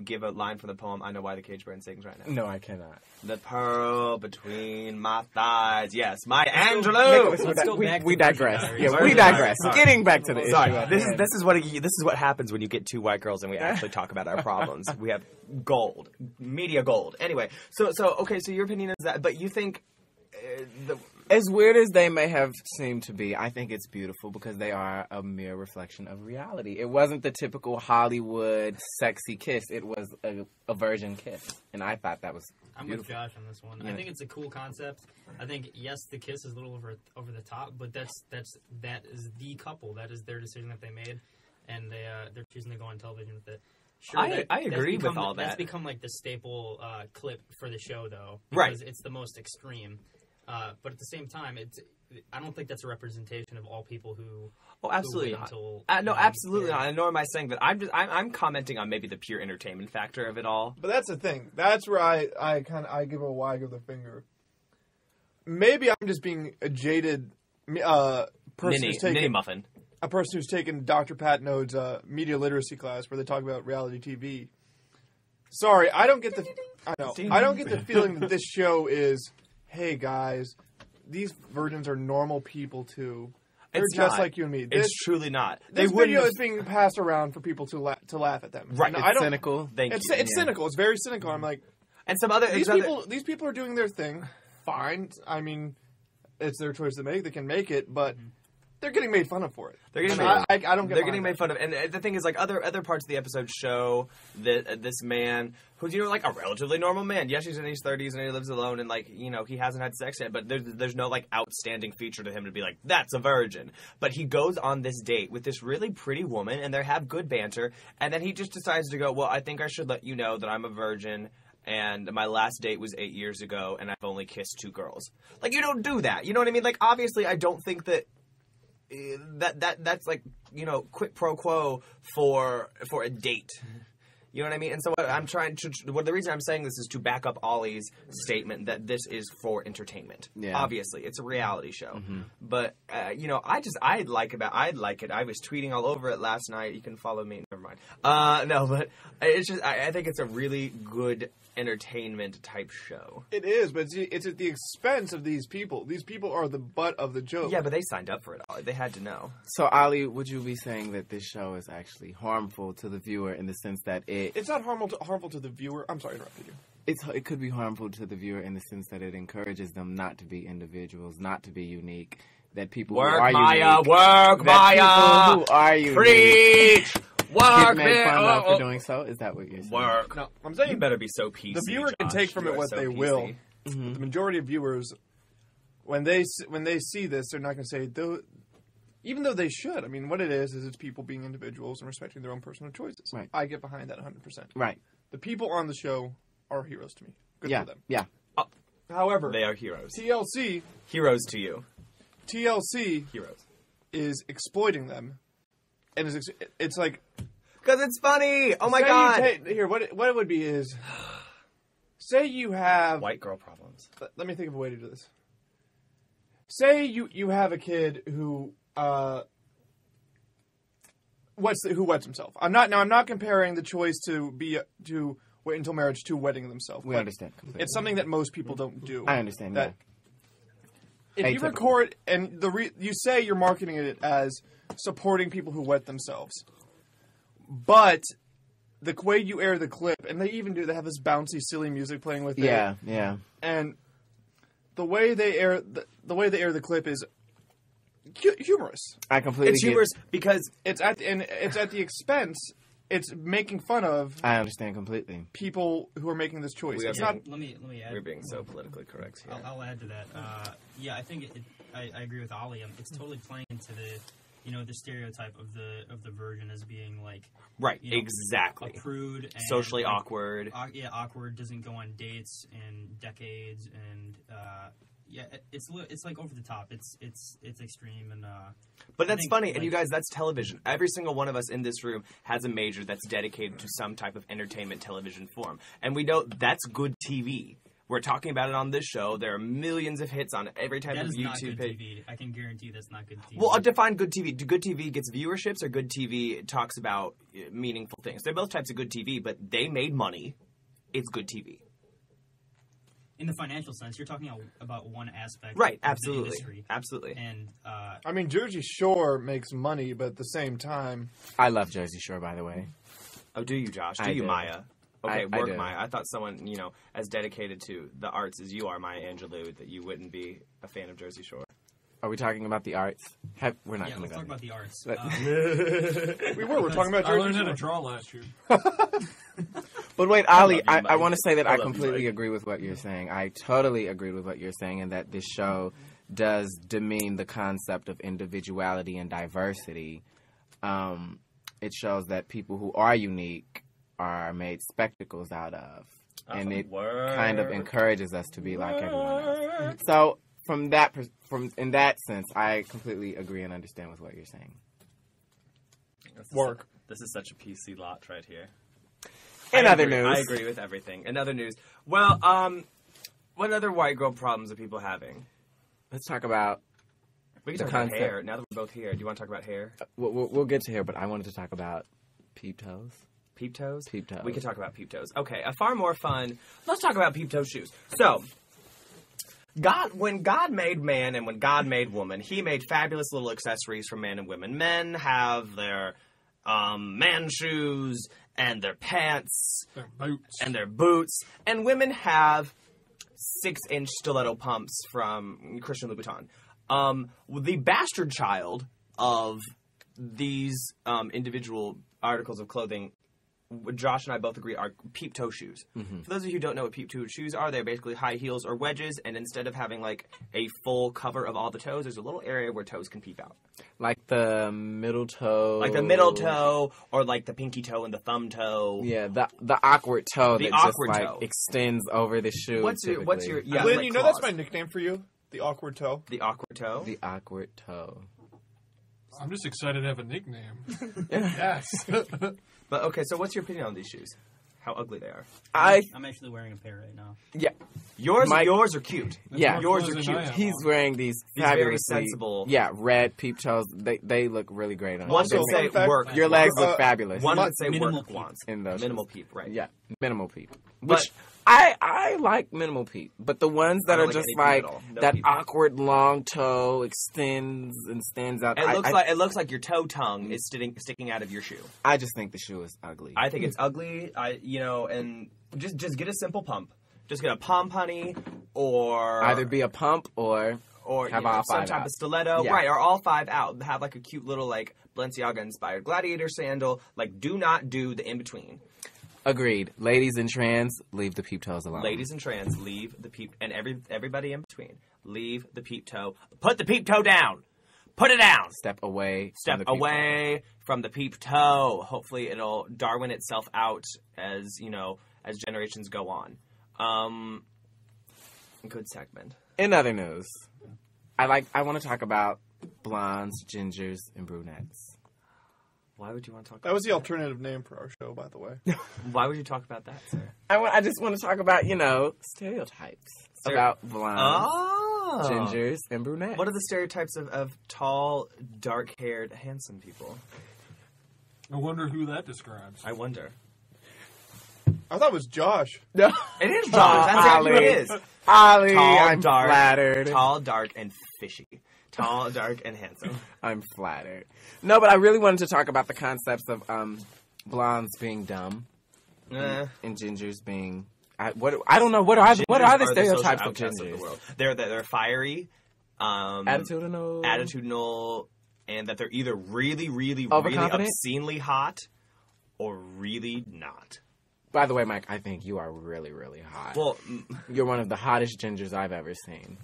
Speaker 1: give a line from the poem? I know why the cage bird sings right now.
Speaker 5: No, I cannot.
Speaker 1: The pearl between my thighs. Yes, Maya
Speaker 2: Let's
Speaker 1: Angelou.
Speaker 2: go back
Speaker 5: We
Speaker 2: to
Speaker 5: digress.
Speaker 2: Virgin
Speaker 5: Yeah,
Speaker 2: Diaries.
Speaker 5: we digress.
Speaker 1: Sorry.
Speaker 5: Getting back to the issue.
Speaker 1: Sorry,
Speaker 5: at
Speaker 1: this
Speaker 5: hand.
Speaker 1: is what happens when you get two white girls and we actually talk about our problems. We have gold, media gold. Anyway, so okay, so your opinion is that, but you think
Speaker 5: As weird as they may have seemed to be, I think it's beautiful because they are a mere reflection of reality. It wasn't the typical Hollywood sexy kiss. It was a virgin kiss. And I thought that was
Speaker 2: I'm
Speaker 5: beautiful.
Speaker 2: with Josh on this one.
Speaker 5: Yeah.
Speaker 2: I think it's a cool concept. I think yes, the kiss is a little over the top, but that is the couple. That is their decision that they made, and they're choosing to go on television with it. Sure,
Speaker 1: I
Speaker 2: that's
Speaker 1: agree with
Speaker 2: become
Speaker 1: all
Speaker 2: That's
Speaker 1: that.
Speaker 2: become like the staple clip for the show, though,
Speaker 1: Right.
Speaker 2: because it's the most extreme. But at the same time, I don't think that's a representation of all people who.
Speaker 1: Oh, absolutely
Speaker 2: who wait
Speaker 1: not.
Speaker 2: until,
Speaker 1: No,
Speaker 2: you know,
Speaker 1: absolutely
Speaker 2: they're-
Speaker 1: not. And nor am I saying that. I'm commenting on maybe the pure entertainment factor of it all.
Speaker 3: But that's the thing. That's where I give a wag of the finger. Maybe I'm just being a jaded person who's
Speaker 1: Mini
Speaker 3: taken
Speaker 1: muffin.
Speaker 3: a person who's taken Dr. Pat Node's media literacy class where they talk about reality TV. Sorry, I don't get the feeling that this show is, hey guys, these virgins are normal people too. They're
Speaker 1: It's
Speaker 3: just
Speaker 1: not.
Speaker 3: like you and me.
Speaker 1: It's truly not.
Speaker 3: This
Speaker 1: wouldn't
Speaker 3: video
Speaker 1: have-
Speaker 3: is being passed around for people to laugh at them.
Speaker 1: Right.
Speaker 3: And
Speaker 1: It's
Speaker 3: I don't,
Speaker 5: cynical.
Speaker 1: Thank
Speaker 3: It's
Speaker 1: you.
Speaker 3: cynical. It's very cynical. I'm like,
Speaker 1: And some other
Speaker 3: these people are doing their thing. Fine. I mean, it's their choice to make. They can make it, but they're getting made fun of for it.
Speaker 1: They're getting
Speaker 3: I
Speaker 1: made.
Speaker 3: don't get.
Speaker 1: They're getting
Speaker 3: behind
Speaker 1: made
Speaker 3: that.
Speaker 1: fun of, and the thing is, like other parts of the episode show that this man, who's like a relatively normal man. Yes, he's in his 30s and he lives alone, and like he hasn't had sex yet. But there's no like outstanding feature to him to be like that's a virgin. But he goes on this date with this really pretty woman, and they have good banter, and then he just decides to go. Well, I think I should let you know that I'm a virgin. And my last date was 8 years ago, and I've only kissed 2 girls. Like, you don't do that. You know what I mean? Like, obviously, I don't think that that's like quid pro quo for a date. You know what I mean? And so what I'm trying to, the reason I'm saying this is to back up Ollie's statement that this is for entertainment.
Speaker 5: Yeah.
Speaker 1: Obviously, it's a reality show. But I'd like it. I was tweeting all over it last night. You can follow me. Never mind. No, but it's just I think it's a really good entertainment type show.
Speaker 3: It is, but it's at the expense of these people. These people are the butt of the joke.
Speaker 1: Yeah, but they signed up for it. Ollie. They had to know.
Speaker 5: So, Ali, would you be saying that this show is actually harmful to the viewer in the sense that
Speaker 3: It's not harmful to the viewer. I'm sorry, I interrupted you.
Speaker 5: it could be harmful to the viewer in the sense that it encourages them not to be individuals, not to be unique, that people
Speaker 1: Work,
Speaker 5: who are
Speaker 1: Maya.
Speaker 5: unique,
Speaker 1: Work,
Speaker 5: that
Speaker 1: Maya.
Speaker 5: people who are unique
Speaker 1: Preach.
Speaker 5: get
Speaker 1: Work,
Speaker 5: made
Speaker 1: man.
Speaker 5: fun of
Speaker 1: Oh,
Speaker 5: for doing so? Is that what you're saying?
Speaker 1: Work.
Speaker 3: No, I'm
Speaker 1: You
Speaker 3: saying
Speaker 1: better be so PC.
Speaker 3: the viewer can
Speaker 1: Josh.
Speaker 3: take from
Speaker 1: You
Speaker 3: it
Speaker 1: are
Speaker 3: what
Speaker 1: so
Speaker 3: they
Speaker 1: PC.
Speaker 3: will. The majority of viewers, when they see this, they're not going to say though. Even though they should. I mean, what it is it's people being individuals and respecting their own personal choices.
Speaker 5: Right.
Speaker 3: I get behind that 100%.
Speaker 5: Right.
Speaker 3: The people on the show are heroes to me. Good
Speaker 5: Yeah.
Speaker 3: for them.
Speaker 5: Yeah.
Speaker 3: However,
Speaker 1: They are heroes.
Speaker 3: TLC
Speaker 1: Heroes to you.
Speaker 3: Heroes is exploiting them, and it's like
Speaker 1: Because it's funny. Oh my
Speaker 3: say you
Speaker 1: god.
Speaker 3: here, what it would be is, say you have.
Speaker 1: White girl problems.
Speaker 3: Let me think of a way to do this. Say you have a kid who who weds himself. I'm not comparing the choice to wait until marriage to wedding themselves.
Speaker 5: We understand completely.
Speaker 3: It's something that most people don't do.
Speaker 5: I understand that.
Speaker 3: If you record and you say you're marketing it as supporting people who wed themselves, but the way you air the clip, and they have this bouncy, silly music playing with it.
Speaker 5: Yeah.
Speaker 3: And the way they air the clip is humorous.
Speaker 5: I completely.
Speaker 1: It's humorous because
Speaker 3: it's at the expense. It's making fun of.
Speaker 5: I understand completely.
Speaker 3: People who are making this choice. It's not.
Speaker 2: Let me add.
Speaker 1: we're being so politically correct here.
Speaker 2: I'll add to that. I think I agree with Ali. It's totally playing into the stereotype of the virgin as being like
Speaker 1: Right, exactly.
Speaker 2: a prude, and
Speaker 1: socially awkward.
Speaker 2: Awkward. Doesn't go on dates in decades, and it's like over the top. It's extreme, and
Speaker 1: but that's funny, and you guys, that's television. Every single one of us in this room has a major that's dedicated to some type of entertainment television form, and we know that's good TV. We're talking about it on this show. There are millions of hits on every type of YouTube
Speaker 2: not good
Speaker 1: page.
Speaker 2: TV. I can guarantee that's not good TV.
Speaker 1: Well, define good TV. Good TV gets viewerships, or good TV talks about meaningful things. They're both types of good TV, but they made money. It's good TV.
Speaker 2: In the financial sense, you're talking about one aspect,
Speaker 1: Right?
Speaker 2: of
Speaker 1: Absolutely.
Speaker 2: the industry.
Speaker 1: Absolutely.
Speaker 2: And
Speaker 3: I mean, Jersey Shore makes money, but at the same time,
Speaker 5: I love Jersey Shore, by the way.
Speaker 1: Oh, do you, Josh? Do
Speaker 5: I
Speaker 1: you,
Speaker 5: do.
Speaker 1: Maya? Okay,
Speaker 5: I
Speaker 1: work,
Speaker 5: do.
Speaker 1: Maya. I thought someone, as dedicated to the arts as you are, Maya Angelou, that you wouldn't be a fan of Jersey Shore.
Speaker 5: Are we talking about the arts? We're not going
Speaker 2: let's
Speaker 5: to
Speaker 2: talk
Speaker 5: go
Speaker 2: about the arts.
Speaker 3: we're talking about
Speaker 4: I
Speaker 3: Jersey
Speaker 4: learned how
Speaker 3: Shore.
Speaker 4: to draw last year.
Speaker 5: But wait, Ali,
Speaker 1: I love you,
Speaker 5: I
Speaker 1: Mike.
Speaker 5: want to say that
Speaker 1: I
Speaker 5: I
Speaker 1: love you,
Speaker 5: completely
Speaker 1: Mike.
Speaker 5: agree with what you're saying. I totally agree with what you're saying, and that this show does demean the concept of individuality and diversity. It shows that people who are unique are made spectacles out of, and it kind of encourages us to be like everyone else. So, in that sense, I completely agree and understand with what you're saying.
Speaker 1: This is such a PC lot right here.
Speaker 5: In
Speaker 1: I
Speaker 5: other
Speaker 1: agree.
Speaker 5: news,
Speaker 1: I agree with everything. In other news, well, what other white girl problems are people having?
Speaker 5: let's talk about.
Speaker 1: We can
Speaker 5: The
Speaker 1: talk about
Speaker 5: concept.
Speaker 1: hair. Now that we're both here, do you want to talk about hair?
Speaker 5: We'll get to here, but I wanted to talk about peep toes.
Speaker 1: Peep toes?
Speaker 5: Peep toes.
Speaker 1: We can talk about peep toes. Okay, a far more fun. Let's talk about peep toe shoes. So, when God made man and when God made woman, He made fabulous little accessories for men and women. Men have their man shoes and their pants
Speaker 4: Their boots.
Speaker 1: and their boots, and women have 6-inch stiletto pumps from Christian Louboutin. The bastard child of these individual articles of clothing, Josh and I both agree, are peep toe shoes. For those of you who don't know what peep toe shoes are, they're basically high heels or wedges, and instead of having like a full cover of all the toes, there's a little area where toes can peep out.
Speaker 5: Like the middle toe.
Speaker 1: Like the middle toe, or like the pinky toe and the thumb toe.
Speaker 5: Yeah, the awkward toe
Speaker 1: The
Speaker 5: that
Speaker 1: awkward
Speaker 5: just
Speaker 1: toe.
Speaker 5: extends over the shoe.
Speaker 1: What's your yeah?
Speaker 3: Lynn,
Speaker 1: like
Speaker 3: you know that's
Speaker 1: claws.
Speaker 3: my nickname for you? The awkward toe.
Speaker 1: The awkward toe.
Speaker 5: The awkward toe.
Speaker 4: I'm just excited to have a nickname. Yes.
Speaker 1: But okay, so what's your opinion on these shoes? How ugly they are.
Speaker 2: I'm actually wearing a pair right now.
Speaker 5: Yeah.
Speaker 1: Yours
Speaker 5: Mike-
Speaker 1: are cute.
Speaker 5: Yeah.
Speaker 1: Yours are
Speaker 4: Clothes
Speaker 1: cute.
Speaker 4: than I am.
Speaker 5: He's wearing these
Speaker 1: These very
Speaker 5: fabulously
Speaker 1: sensible.
Speaker 5: Yeah, red peep toes. They look really great on
Speaker 1: One
Speaker 5: him.
Speaker 1: could
Speaker 3: Also,
Speaker 1: say
Speaker 3: fun fact,
Speaker 1: work.
Speaker 5: Your legs
Speaker 3: Uh,
Speaker 5: look fabulous.
Speaker 1: One would say
Speaker 2: Minimal
Speaker 1: work
Speaker 2: peep.
Speaker 1: wants.
Speaker 5: In those
Speaker 1: Minimal
Speaker 5: shoes.
Speaker 1: peep, right?
Speaker 5: Yeah, minimal peep.
Speaker 1: But-
Speaker 5: Which I like minimal peep, but the ones that
Speaker 1: I
Speaker 5: are
Speaker 1: don't like
Speaker 5: just
Speaker 1: any peep
Speaker 5: like
Speaker 1: at all. No
Speaker 5: that
Speaker 1: peep.
Speaker 5: awkward long toe extends and stands out.
Speaker 1: It looks like your toe tongue is sticking out of your shoe.
Speaker 5: I just think the shoe is ugly.
Speaker 1: I think it's ugly. And just get a simple pump. Just get a pump, honey, or
Speaker 5: Either be a pump or have all
Speaker 1: some
Speaker 5: five
Speaker 1: type
Speaker 5: out.
Speaker 1: of stiletto,
Speaker 5: Yeah.
Speaker 1: right? Or all 5 out. Have like a cute little like Balenciaga inspired gladiator sandal. Like, do not do the in between.
Speaker 5: Agreed. Ladies and trans, leave the peep toes alone.
Speaker 1: Ladies and trans, leave the peep, and everybody in between, leave the peep toe. Put the peep toe down. Put it down.
Speaker 5: Step away.
Speaker 1: Step
Speaker 5: from the peep toe.
Speaker 1: away from the peep toe. Hopefully, it'll Darwin itself out as as generations go on. Good segment.
Speaker 5: In other news, I want to talk about blondes, gingers, and brunettes.
Speaker 1: Why would you want to talk?
Speaker 3: That was the alternative name for our show, by the way.
Speaker 1: Why would you talk about that, sir?
Speaker 5: I just want to talk about stereotypes about blondes,
Speaker 1: Oh,
Speaker 5: gingers, and brunettes.
Speaker 1: What are the stereotypes of tall, dark-haired, handsome people?
Speaker 4: I wonder who that describes.
Speaker 1: I wonder.
Speaker 3: I thought it was Josh.
Speaker 5: No.
Speaker 1: It is Josh. That's exactly what it is.
Speaker 5: Ollie,
Speaker 1: Tall,
Speaker 5: I'm
Speaker 1: dark,
Speaker 5: flattered.
Speaker 1: Tall, dark, and fishy. Tall, dark, and handsome.
Speaker 5: I'm flattered. No, but I really wanted to talk about the concepts of blondes being dumb and gingers being. I don't know. What are the stereotypes of gingers?
Speaker 1: They're fiery,
Speaker 5: attitudinal,
Speaker 1: and that they're either really, really, really obscenely hot or really not.
Speaker 5: By the way, Mike, I think you are really, really hot.
Speaker 1: Well,
Speaker 5: you're one of the hottest gingers I've ever seen,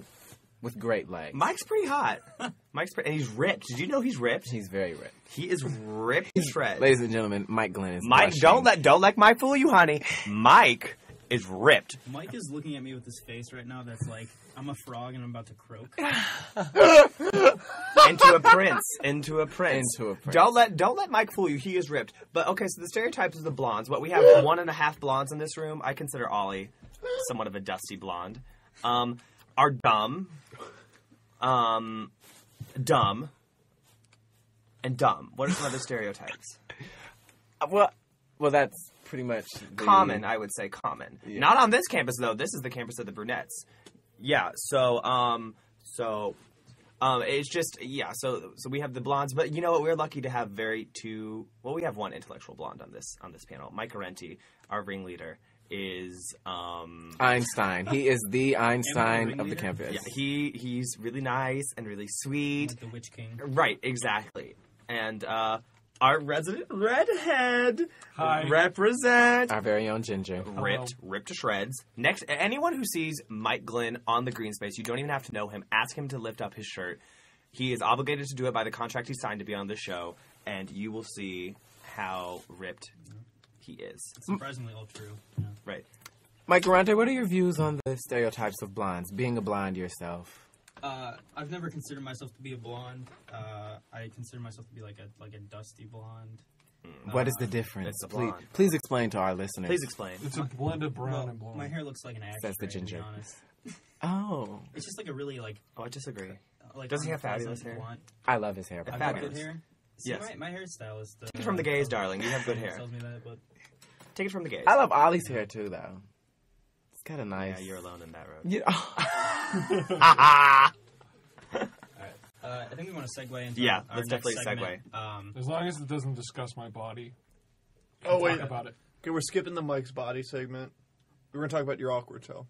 Speaker 5: with great legs.
Speaker 1: Mike's pretty hot. And he's ripped. Did you know he's ripped?
Speaker 5: He's very ripped.
Speaker 1: He is ripped to shreds.
Speaker 5: Ladies and gentlemen, Mike Glenn is.
Speaker 1: Mike,
Speaker 5: blushing.
Speaker 1: don't let Mike fool you, honey. Mike is ripped.
Speaker 2: Mike is looking at me with his face right now. That's like I'm a frog and I'm about to croak.
Speaker 1: Into a prince. Don't let Mike fool you. He is ripped. But okay, so the stereotypes of the blondes. What we have 1.5 blondes in this room. I consider Ollie somewhat of a dusty blonde. Are dumb. Dumb. And dumb. What are some other stereotypes?
Speaker 5: Well, that's pretty much
Speaker 1: common. I would say common. Yeah. Not on this campus though. This is the campus of the brunettes. Yeah. So it's just So we have the blondes, but you know what? We're lucky to have we have one intellectual blonde on this panel. Mike Arenti, our ringleader, is
Speaker 5: Einstein. He is the Einstein of the campus.
Speaker 1: Yeah, he's really nice and really sweet.
Speaker 2: Like the Witch King.
Speaker 1: Right, exactly. And our resident redhead represent
Speaker 5: our very own Ginger.
Speaker 1: Ripped to shreds. Next, anyone who sees Mike Glenn on the green space, you don't even have to know him. Ask him to lift up his shirt. He is obligated to do it by the contract he signed to be on the show, and you will see how ripped he is.
Speaker 2: It's surprisingly all true. Yeah.
Speaker 1: Right.
Speaker 5: Mike Garante, what are your views on the stereotypes of blondes? Being a blonde yourself.
Speaker 2: I've never considered myself to be a blonde. I consider myself to be like a dusty blonde.
Speaker 5: What is the difference?
Speaker 1: It's a blonde.
Speaker 5: Please explain to our listeners.
Speaker 1: Please explain.
Speaker 4: It's a blend of brown and blonde.
Speaker 2: My hair looks like an ashtray.
Speaker 5: That's the ginger.
Speaker 2: To be honest.
Speaker 5: Oh.
Speaker 2: It's just like a really like.
Speaker 1: Oh, I disagree.
Speaker 2: Like
Speaker 1: does he have fabulous hair?
Speaker 2: Blonde.
Speaker 5: I love his hair.
Speaker 2: I've got good hair. See,
Speaker 1: yes.
Speaker 2: My hairstylist.
Speaker 1: Take it from the gays, darling. You have good hair.
Speaker 2: Tells me that, but
Speaker 1: take it from the gays.
Speaker 5: I love Ollie's hair too, though. It's kind of nice.
Speaker 1: Yeah, you're alone in that road.
Speaker 5: Yeah.
Speaker 2: I think we want to segue into
Speaker 1: our
Speaker 2: let's
Speaker 1: definitely
Speaker 2: segment.
Speaker 4: As long as it doesn't discuss my body.
Speaker 3: Oh, wait.
Speaker 4: Talk about it.
Speaker 3: Okay, we're skipping the Mike's body segment. We're going to talk about your awkward toe.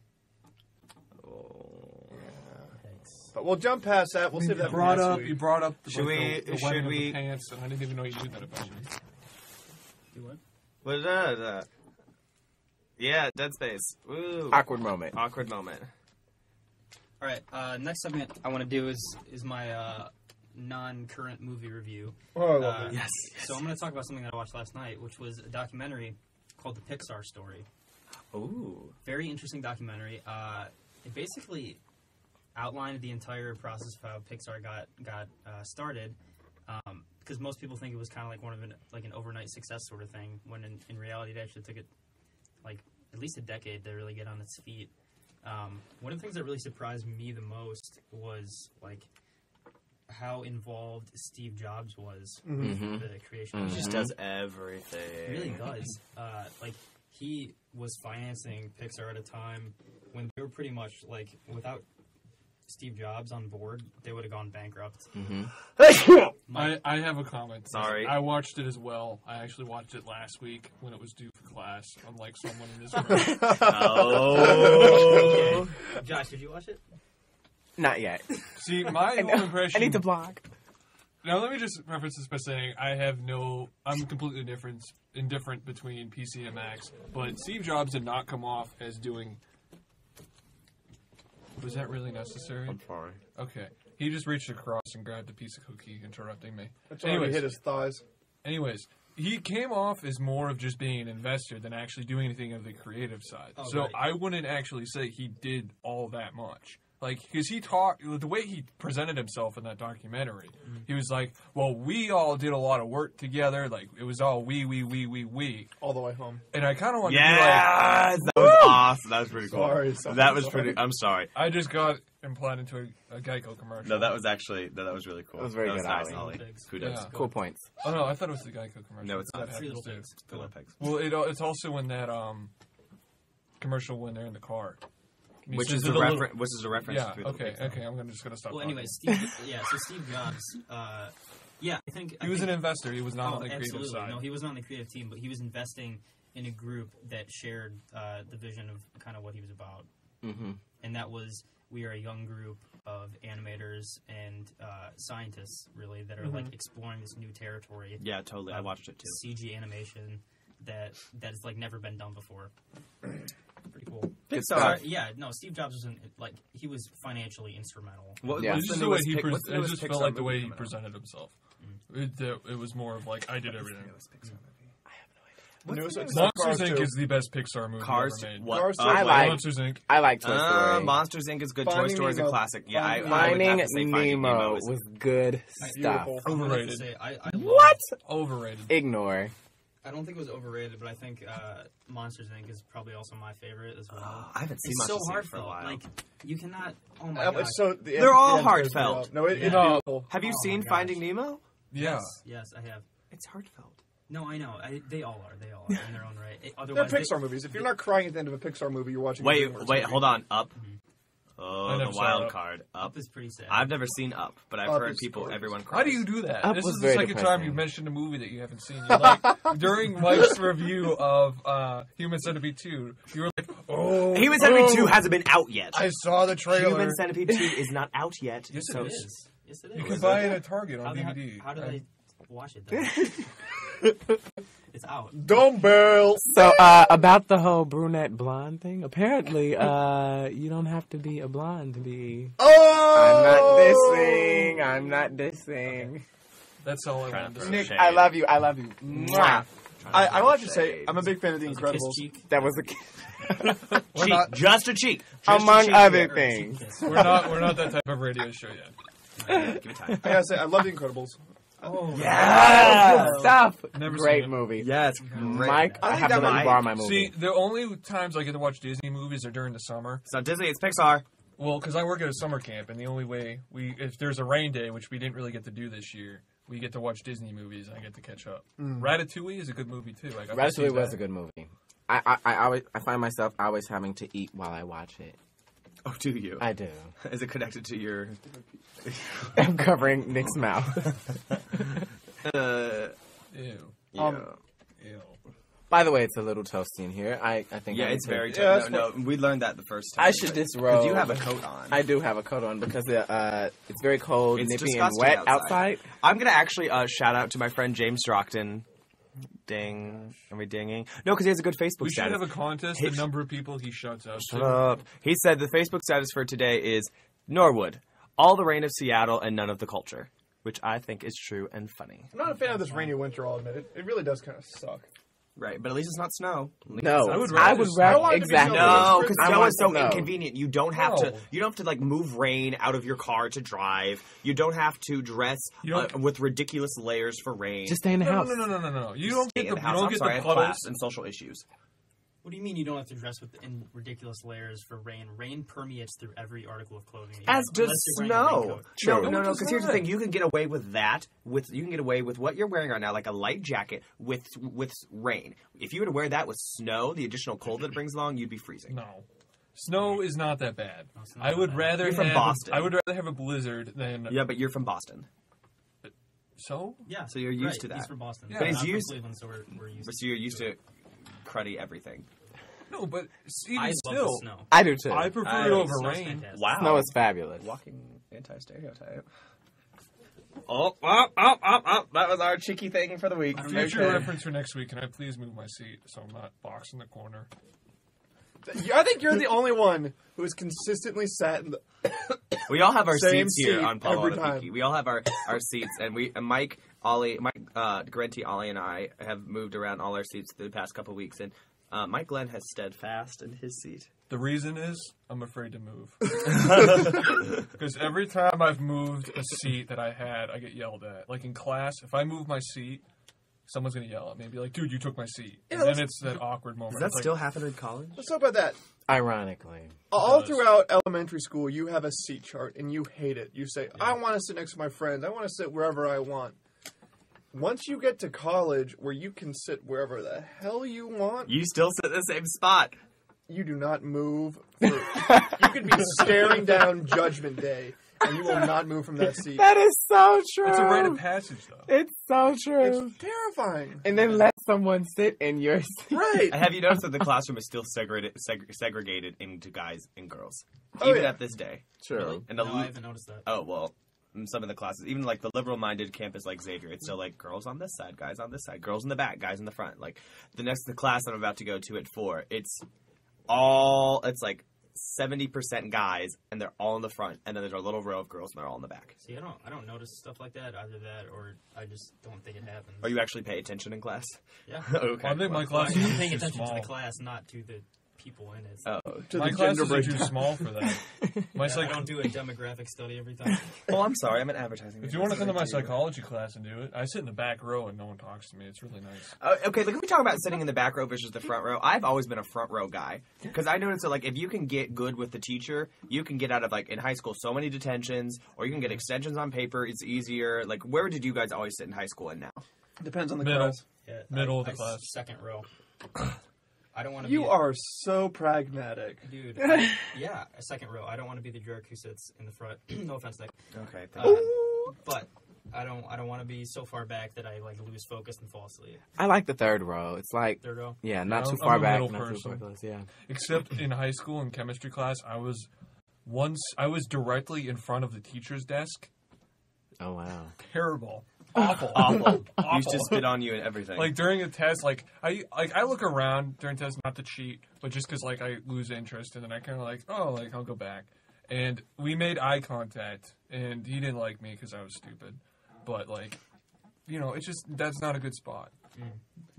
Speaker 3: But we'll jump past that. We'll save that for next week.
Speaker 4: You brought up the
Speaker 1: Should we
Speaker 4: pants, and I didn't even know you knew that about me.
Speaker 2: Do what?
Speaker 1: What is that? Yeah, Dead Space. Woo.
Speaker 5: Awkward moment.
Speaker 1: All
Speaker 2: right. Next segment I want to do is my non-current movie review.
Speaker 3: Oh, I love it.
Speaker 1: Yes.
Speaker 2: So I'm going to talk about something that I watched last night, which was a documentary called The Pixar Story.
Speaker 1: Ooh.
Speaker 2: Very interesting documentary. It basically outlined the entire process of how Pixar got started. Because most people think it was kind of like an overnight success sort of thing, when in reality it actually took it like at least a decade to really get on its feet. One of the things that really surprised me the most was like how involved Steve Jobs was with the creation of
Speaker 1: He just does everything.
Speaker 2: He really does. Like he was financing Pixar at a time when they were pretty much like without Steve Jobs on board, they would have gone bankrupt.
Speaker 4: I have a comment.
Speaker 1: Sorry.
Speaker 4: I watched it as well. I actually watched it last week when it was due for class, unlike someone in this room.
Speaker 1: Oh.
Speaker 2: Josh, did you watch it?
Speaker 5: Not yet.
Speaker 4: See, my whole impression...
Speaker 5: I need to block.
Speaker 4: Now, let me just preface this by saying I'm completely indifferent between PC and Macs, but Steve Jobs did not come off as doing... Was that really necessary?
Speaker 1: I'm sorry.
Speaker 4: Okay. He just reached across and grabbed a piece of cookie, interrupting me.
Speaker 3: That's already hit his thighs.
Speaker 4: Anyways, he came off as more of just being an investor than actually doing anything of the creative side.
Speaker 2: Oh,
Speaker 4: so
Speaker 2: right.
Speaker 4: I wouldn't actually say he did all that much. Like, because he talked, the way he presented himself in that documentary, he was like, well, we all did a lot of work together. Like, it was all we.
Speaker 3: All the way home.
Speaker 4: And I kind of wanted to be like,
Speaker 1: Yes! That was awesome. That was pretty cool.
Speaker 3: Sorry,
Speaker 1: That was pretty... I'm sorry.
Speaker 4: I just got implied into a Geico commercial.
Speaker 1: No, that was actually... No, that was really cool.
Speaker 5: That was very good,
Speaker 1: nice,
Speaker 5: Ollie.
Speaker 1: Ollie.
Speaker 2: Pigs.
Speaker 1: Kudos.
Speaker 4: Yeah.
Speaker 5: Cool points.
Speaker 4: Oh, no, I thought it was the Geico commercial.
Speaker 1: No, it's not.
Speaker 4: That
Speaker 2: Three
Speaker 4: happens
Speaker 2: Little
Speaker 4: too.
Speaker 2: Pigs.
Speaker 1: Little pigs.
Speaker 4: Well, it's also in that commercial when they're in the car. And he
Speaker 1: Which
Speaker 4: says
Speaker 1: is
Speaker 4: to
Speaker 1: a
Speaker 4: the little-
Speaker 1: reference. Which is a reference.
Speaker 4: Yeah.
Speaker 1: to Three Little
Speaker 4: Okay.
Speaker 1: Pigs.
Speaker 4: Okay. I'm just gonna stop.
Speaker 2: Well,
Speaker 4: talking.
Speaker 2: anyway, Steve Jobs. Yeah, I think
Speaker 4: He was an investor. He was not
Speaker 2: Oh,
Speaker 4: on the creative
Speaker 2: absolutely.
Speaker 4: side.
Speaker 2: No, he was not on the creative team, but he was investing in a group that shared the vision of kind of what he was about.
Speaker 5: Mm-hmm.
Speaker 2: And that was, we are a young group of animators and scientists, really, that are like exploring this new territory.
Speaker 1: Yeah, totally. I watched it too.
Speaker 2: CG animation that has like never been done before. Pretty cool.
Speaker 1: Pixar.
Speaker 2: Yeah, no, Steve Jobs was he was financially instrumental.
Speaker 5: Yeah.
Speaker 4: It's
Speaker 1: What's
Speaker 4: just the way
Speaker 1: newest
Speaker 4: he
Speaker 1: pic- what's the
Speaker 4: it
Speaker 1: newest
Speaker 4: just
Speaker 1: Pixar
Speaker 4: felt like the
Speaker 1: movie
Speaker 4: way he
Speaker 1: coming out?
Speaker 4: presented himself. It was more of like I did everything.
Speaker 3: The newest one's
Speaker 4: Monsters
Speaker 3: Cars
Speaker 4: Inc.
Speaker 3: 2.
Speaker 4: is the best Pixar movie
Speaker 1: Cars.
Speaker 4: ever made.
Speaker 1: What?
Speaker 3: Cars
Speaker 1: Oh,
Speaker 3: two.
Speaker 5: I
Speaker 1: wait.
Speaker 5: like-
Speaker 4: Monsters Inc.
Speaker 5: I like Toy Story.
Speaker 1: Monsters Inc. is good. Toy
Speaker 3: Finding
Speaker 1: Story is a
Speaker 3: Nemo.
Speaker 1: classic. Yeah, I would
Speaker 5: Finding
Speaker 1: have to say Finding
Speaker 5: Nemo
Speaker 1: is
Speaker 5: was good stuff.
Speaker 3: Beautiful.
Speaker 2: I'm gonna have to
Speaker 4: Overrated.
Speaker 2: say, I
Speaker 5: What?
Speaker 4: Overrated.
Speaker 5: Ignore.
Speaker 2: I don't think it was overrated, but I think Monsters Inc. is probably also my favorite as well.
Speaker 1: I haven't seen
Speaker 2: It's so
Speaker 1: Monsters Inc. for a
Speaker 2: heartfelt.
Speaker 1: while.
Speaker 2: Like you cannot. Oh my god.
Speaker 1: They're all
Speaker 3: the end tears me
Speaker 1: heartfelt.
Speaker 3: up. No, it's
Speaker 2: Yeah.
Speaker 3: beautiful.
Speaker 1: Have you
Speaker 2: Oh
Speaker 1: seen
Speaker 2: my gosh.
Speaker 1: Finding Nemo?
Speaker 4: Yeah.
Speaker 2: Yes, I have.
Speaker 1: It's heartfelt.
Speaker 2: No, I know. They all are. They all are in their own right.
Speaker 3: They're
Speaker 2: Otherwise,
Speaker 3: Pixar movies. If you're not crying at the end of a Pixar movie, you're watching a
Speaker 1: Wait,
Speaker 3: DreamWorks
Speaker 1: wait,
Speaker 3: movie.
Speaker 1: hold on. Up.
Speaker 4: I
Speaker 1: Oh,
Speaker 4: never
Speaker 1: the
Speaker 4: saw
Speaker 1: wild
Speaker 4: Up.
Speaker 1: card. Up.
Speaker 2: Up is pretty sad.
Speaker 1: I've never seen Up, but I've
Speaker 3: Up
Speaker 1: heard
Speaker 3: is
Speaker 1: people,
Speaker 3: gorgeous.
Speaker 1: everyone cries.
Speaker 4: How do you do that?
Speaker 5: Up
Speaker 4: This
Speaker 5: was
Speaker 4: is the
Speaker 5: very
Speaker 4: second time
Speaker 5: depressing.
Speaker 4: you've mentioned a movie that you haven't seen. You're like, during Mike's review of Human Centipede 2, you were like, oh.
Speaker 1: Human Centipede
Speaker 4: oh,
Speaker 1: 2 hasn't been out yet.
Speaker 4: I saw the trailer.
Speaker 1: Human Centipede 2 is not out yet.
Speaker 4: Yes, it
Speaker 1: so
Speaker 4: is.
Speaker 2: Yes, it is.
Speaker 4: You can buy it at Target on
Speaker 2: How
Speaker 4: DVD.
Speaker 2: how did I watch it? Then? It's out.
Speaker 3: Dumbbell.
Speaker 5: So, about the whole brunette blonde thing, apparently, you don't have to be a blonde to be.
Speaker 3: Oh!
Speaker 5: I'm not dissing.
Speaker 4: That's all I wanted to say.
Speaker 3: Nick,
Speaker 1: Shade.
Speaker 5: I love you. Mwah.
Speaker 3: I will have to say, I'm a big fan of The
Speaker 2: It was a kiss
Speaker 3: Incredibles.
Speaker 2: cheek.
Speaker 5: That was the
Speaker 4: We're
Speaker 1: Cheek.
Speaker 4: not,
Speaker 1: Just a cheek. Just a
Speaker 5: among
Speaker 1: cheek.
Speaker 5: other
Speaker 2: Or
Speaker 5: things.
Speaker 2: cheek kiss.
Speaker 4: we're not that type of radio show yet.
Speaker 1: Give me time.
Speaker 3: I gotta say, I love The Incredibles.
Speaker 2: Oh
Speaker 1: Yeah.
Speaker 5: Good stuff.
Speaker 4: Never seen
Speaker 5: Great
Speaker 4: it.
Speaker 5: movie.
Speaker 1: Yes.
Speaker 5: Mike,
Speaker 3: I
Speaker 5: I
Speaker 3: think
Speaker 5: have
Speaker 3: that
Speaker 5: to let you
Speaker 1: might-
Speaker 5: borrow my movie.
Speaker 4: See, the only times I get to watch Disney movies are during the summer.
Speaker 1: It's not Disney, it's Pixar.
Speaker 4: Well, because I work at a summer camp, and the only way if there's a rain day, which we didn't really get to do this year, we get to watch Disney movies, and I get to catch up. Ratatouille is a good movie too. I got to see
Speaker 5: Ratatouille was
Speaker 4: that.
Speaker 5: a good movie. I find myself always having to eat while I watch it.
Speaker 1: Oh, do you?
Speaker 5: I do.
Speaker 1: Is it connected to your...
Speaker 5: I'm covering Nick's mouth.
Speaker 4: Ew.
Speaker 1: Yeah.
Speaker 4: Ew.
Speaker 5: By the way, it's a little toasty in here. I think
Speaker 1: Yeah,
Speaker 5: I
Speaker 1: it's
Speaker 5: need to-
Speaker 1: very
Speaker 3: Yeah,
Speaker 1: tough. No, we learned that the first time.
Speaker 5: I should disrobe.
Speaker 1: You have a coat on.
Speaker 5: I do have a coat on because it's very cold,
Speaker 1: It's
Speaker 5: nippy, and
Speaker 1: disgusting
Speaker 5: wet
Speaker 1: outside.
Speaker 5: outside.
Speaker 1: I'm going to actually shout out to my friend James Drockton. Ding. Are we dinging? No, because he has a good Facebook
Speaker 4: We should
Speaker 1: status.
Speaker 4: have a contest. The number of people he shuts out.
Speaker 1: Shut
Speaker 4: to.
Speaker 1: up. He said the Facebook status for today is Norwood, all the rain of Seattle and none of the culture, which I think is true and funny.
Speaker 3: I'm not a fan of this rainy winter, I'll admit it. It really does kind of suck.
Speaker 1: Right, but at least it's not snow.
Speaker 5: No,
Speaker 4: I would
Speaker 5: I
Speaker 4: rather
Speaker 5: would
Speaker 4: just-
Speaker 3: I
Speaker 5: rather
Speaker 3: want it to be
Speaker 5: exactly.
Speaker 3: snow.
Speaker 1: No, because
Speaker 5: I
Speaker 1: snow
Speaker 5: want
Speaker 1: is so
Speaker 5: snow.
Speaker 1: inconvenient. You don't have to.
Speaker 4: No.
Speaker 1: You don't have to like move rain out of your car to drive. You don't have to dress
Speaker 4: You don't-
Speaker 1: with ridiculous layers for rain.
Speaker 5: Just stay in the house.
Speaker 4: No. You don't
Speaker 1: Stay
Speaker 4: get
Speaker 1: in
Speaker 4: the
Speaker 1: house.
Speaker 4: you don't
Speaker 1: I'm
Speaker 4: get
Speaker 1: sorry, I
Speaker 4: the
Speaker 1: have
Speaker 4: puddles.
Speaker 1: class and social issues.
Speaker 2: What do you mean you don't have to dress in ridiculous layers for rain? Rain permeates through every article of clothing.
Speaker 1: As does
Speaker 2: unless you're wearing a
Speaker 1: snow.
Speaker 2: raincoat.
Speaker 1: No,
Speaker 5: True.
Speaker 1: no,
Speaker 4: does
Speaker 1: because here's the
Speaker 4: not.
Speaker 1: thing: you can get away with that. You can get away with what you're wearing right now, like a light jacket with rain. If you were to wear that with snow, the additional cold that it brings along, you'd be freezing.
Speaker 4: No. Snow is not that bad.
Speaker 2: it's not
Speaker 4: I
Speaker 2: that
Speaker 4: would
Speaker 2: bad.
Speaker 4: rather
Speaker 1: You're from
Speaker 4: have
Speaker 1: Boston.
Speaker 4: I would rather have a blizzard than
Speaker 1: Yeah, but you're from Boston,
Speaker 4: so.
Speaker 2: Yeah,
Speaker 1: So you're used
Speaker 2: right.
Speaker 1: to that.
Speaker 2: He's from Boston.
Speaker 4: Yeah.
Speaker 1: But he's
Speaker 2: I'm from
Speaker 1: used-
Speaker 2: Cleveland, so we're used.
Speaker 1: so you're used to cruddy everything.
Speaker 4: No, but even
Speaker 2: I love
Speaker 4: still,
Speaker 2: the snow.
Speaker 5: I do too.
Speaker 4: I prefer
Speaker 1: I-
Speaker 4: it over
Speaker 2: Snow's
Speaker 4: rain.
Speaker 2: fantastic.
Speaker 1: Wow,
Speaker 5: Snow is fabulous.
Speaker 1: walking anti-stereotype. Oh, that was our cheeky thing for the week.
Speaker 4: Future
Speaker 1: Okay.
Speaker 4: reference for next week. Can I please move my seat so I'm not boxed in the corner?
Speaker 3: I think you're the only one who has consistently sat in the...
Speaker 1: We all have our
Speaker 3: Same
Speaker 1: seats here
Speaker 3: seat
Speaker 1: on
Speaker 3: every
Speaker 1: PalawaThepiki.
Speaker 3: time.
Speaker 1: We all have our seats, and Mike, Garenti, Ollie, and I have moved around all our seats the past couple weeks, and Mike Glenn has steadfast in his seat.
Speaker 4: The reason is I'm afraid to move. Because every time I've moved a seat that I had, I get yelled at. Like in class, if I move my seat, someone's going to yell at me and be like, dude, you took my seat.
Speaker 3: Yeah,
Speaker 4: And then it's that awkward moment.
Speaker 1: Does that
Speaker 4: It's
Speaker 1: still happen in college?
Speaker 3: Let's talk about that.
Speaker 5: Ironically.
Speaker 3: All throughout elementary school, you have a seat chart, and you hate it. You say, I want to sit next to my friends. I want to sit wherever I want. Once you get to college, where you can sit wherever the hell you want,
Speaker 1: You still sit in the same spot.
Speaker 3: you do not move. You could be staring down Judgment Day, and you will not move from that seat.
Speaker 5: That is so true.
Speaker 4: It's a rite of passage, though.
Speaker 5: It's so true.
Speaker 3: It's terrifying.
Speaker 5: And then let someone sit in your seat.
Speaker 3: Right.
Speaker 1: Have you noticed that the classroom is still segregated into guys and girls?
Speaker 3: Oh,
Speaker 1: Even
Speaker 3: yeah.
Speaker 1: at this day.
Speaker 5: True.
Speaker 1: And
Speaker 2: No, I haven't noticed that.
Speaker 1: Oh, well, in some of the classes, even like the liberal-minded campus like Xavier, it's still like girls on this side, guys on this side, girls in the back, guys in the front. Like the class I'm about to go to at 4, it's like 70% guys, and they're all in the front, and then there's a little row of girls, and they're all in the back.
Speaker 2: See, I don't notice stuff like that. Either that, or I just don't think it happens.
Speaker 1: Or you actually pay attention in class?
Speaker 2: Yeah.
Speaker 1: Okay.
Speaker 4: I think my
Speaker 2: Well,
Speaker 4: class
Speaker 2: I'm
Speaker 4: is
Speaker 2: paying
Speaker 4: too
Speaker 2: attention
Speaker 4: small.
Speaker 2: to the class, not to the people in it.
Speaker 1: Oh.
Speaker 3: To
Speaker 4: My
Speaker 3: the
Speaker 4: classes
Speaker 3: gender
Speaker 4: are too
Speaker 3: breakdown.
Speaker 4: small for that. My
Speaker 2: I don't do a demographic study every time.
Speaker 1: Oh, I'm sorry. I'm in advertising.
Speaker 4: If you want to come to my psychology class and do it, I sit in the back row and no one talks to me. It's really nice.
Speaker 1: Okay, look, if we talk about sitting in the back row versus the front row, I've always been a front row guy. Because I noticed that, like, if you can get good with the teacher, you can get out of, like, in high school, so many detentions, or you can get extensions on paper. It's easier. Like, where did you guys always sit in high school and now?
Speaker 3: Depends on the
Speaker 4: Middle.
Speaker 3: class.
Speaker 2: Yeah,
Speaker 4: Middle of the
Speaker 2: I
Speaker 4: class.
Speaker 2: Second row. I don't want to.
Speaker 3: You are so pragmatic.
Speaker 2: dude. Yeah, a second row. I don't want to be the jerk who sits in the front. No offense, Nick.
Speaker 1: Okay,
Speaker 2: But I don't want to be so far back that I like lose focus and fall asleep.
Speaker 5: I like the third row. It's like,
Speaker 2: Third row.
Speaker 5: yeah, not
Speaker 4: Yeah,
Speaker 5: too
Speaker 4: I'm
Speaker 5: far
Speaker 4: a
Speaker 5: back,
Speaker 4: middle
Speaker 5: not too
Speaker 4: person.
Speaker 5: far close. Yeah.
Speaker 4: Except in high school in chemistry class, I was directly in front of the teacher's desk.
Speaker 5: Oh wow.
Speaker 4: Terrible. Awful.
Speaker 1: Awful.
Speaker 4: Awful.
Speaker 1: Used to spit on you and everything.
Speaker 4: Like during a test, I look around during tests not to cheat, but just because like I lose interest, and then I kind of I'll go back. And we made eye contact, and he didn't like me because I was stupid. But it's just that's not a good spot.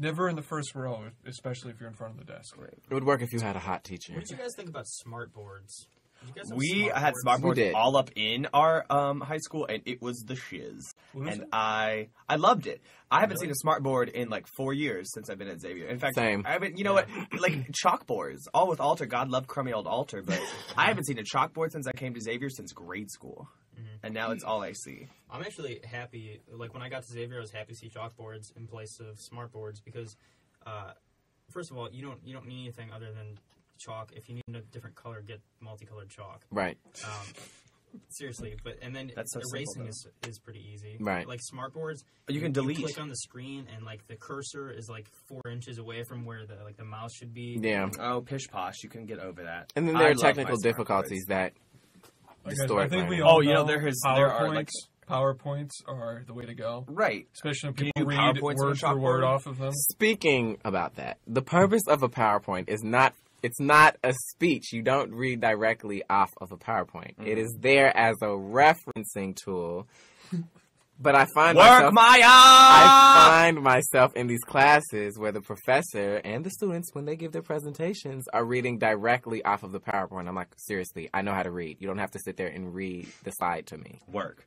Speaker 4: Never in the first row, especially if you're in front of the desk. Right.
Speaker 5: It would work if you had a hot teacher.
Speaker 2: What did you guys think about smart boards? Did you guys have
Speaker 1: we
Speaker 2: smart
Speaker 1: had
Speaker 2: boards?
Speaker 1: smart boards
Speaker 5: We did.
Speaker 1: all up in our high school, and it was the shiz.
Speaker 4: What is
Speaker 1: And
Speaker 4: it?
Speaker 1: I loved it. I haven't seen a smart board in like 4 years since I've been at Xavier. In fact,
Speaker 5: Same.
Speaker 1: I haven't. You know what? Like chalkboards, all with Alter. God love crummy old Alter, but I haven't seen a chalkboard since I came to Xavier since grade school, and now it's all I see.
Speaker 2: I'm actually happy. Like when I got to Xavier, I was happy to see chalkboards in place of smart boards because, first of all, you don't need anything other than chalk. If you need a different color, get multicolored chalk.
Speaker 5: Right.
Speaker 2: Seriously, and then
Speaker 1: That's so
Speaker 2: erasing
Speaker 1: simple,
Speaker 2: is pretty easy.
Speaker 5: Right.
Speaker 2: Like smart boards,
Speaker 1: You can delete.
Speaker 2: click on the screen, and like the cursor is like 4 inches away from where the mouse should be.
Speaker 5: Yeah.
Speaker 1: Oh, pish posh! You can get over that.
Speaker 5: And then there
Speaker 1: I
Speaker 5: are
Speaker 1: love my
Speaker 5: technical
Speaker 1: smart
Speaker 5: difficulties that
Speaker 4: Like,
Speaker 5: distort
Speaker 4: I think we
Speaker 5: learning.
Speaker 4: all
Speaker 1: Oh, you know,
Speaker 4: know
Speaker 1: there are, like-
Speaker 4: PowerPoints are the way to go.
Speaker 1: Right.
Speaker 4: Especially when
Speaker 1: Can you
Speaker 4: people
Speaker 1: do
Speaker 4: read
Speaker 1: PowerPoints on a
Speaker 4: word for word
Speaker 1: chalkboard?
Speaker 4: off of them.
Speaker 5: Speaking about that, the purpose of a PowerPoint is not it's not a speech. You don't read directly off of a PowerPoint. It is there as a referencing tool. But I find
Speaker 1: Work my
Speaker 5: I find myself in these classes where the professor and the students, when they give their presentations, are reading directly off of the PowerPoint. I'm like, seriously, I know how to read. You don't have to sit there and read the slide to me.
Speaker 1: Work.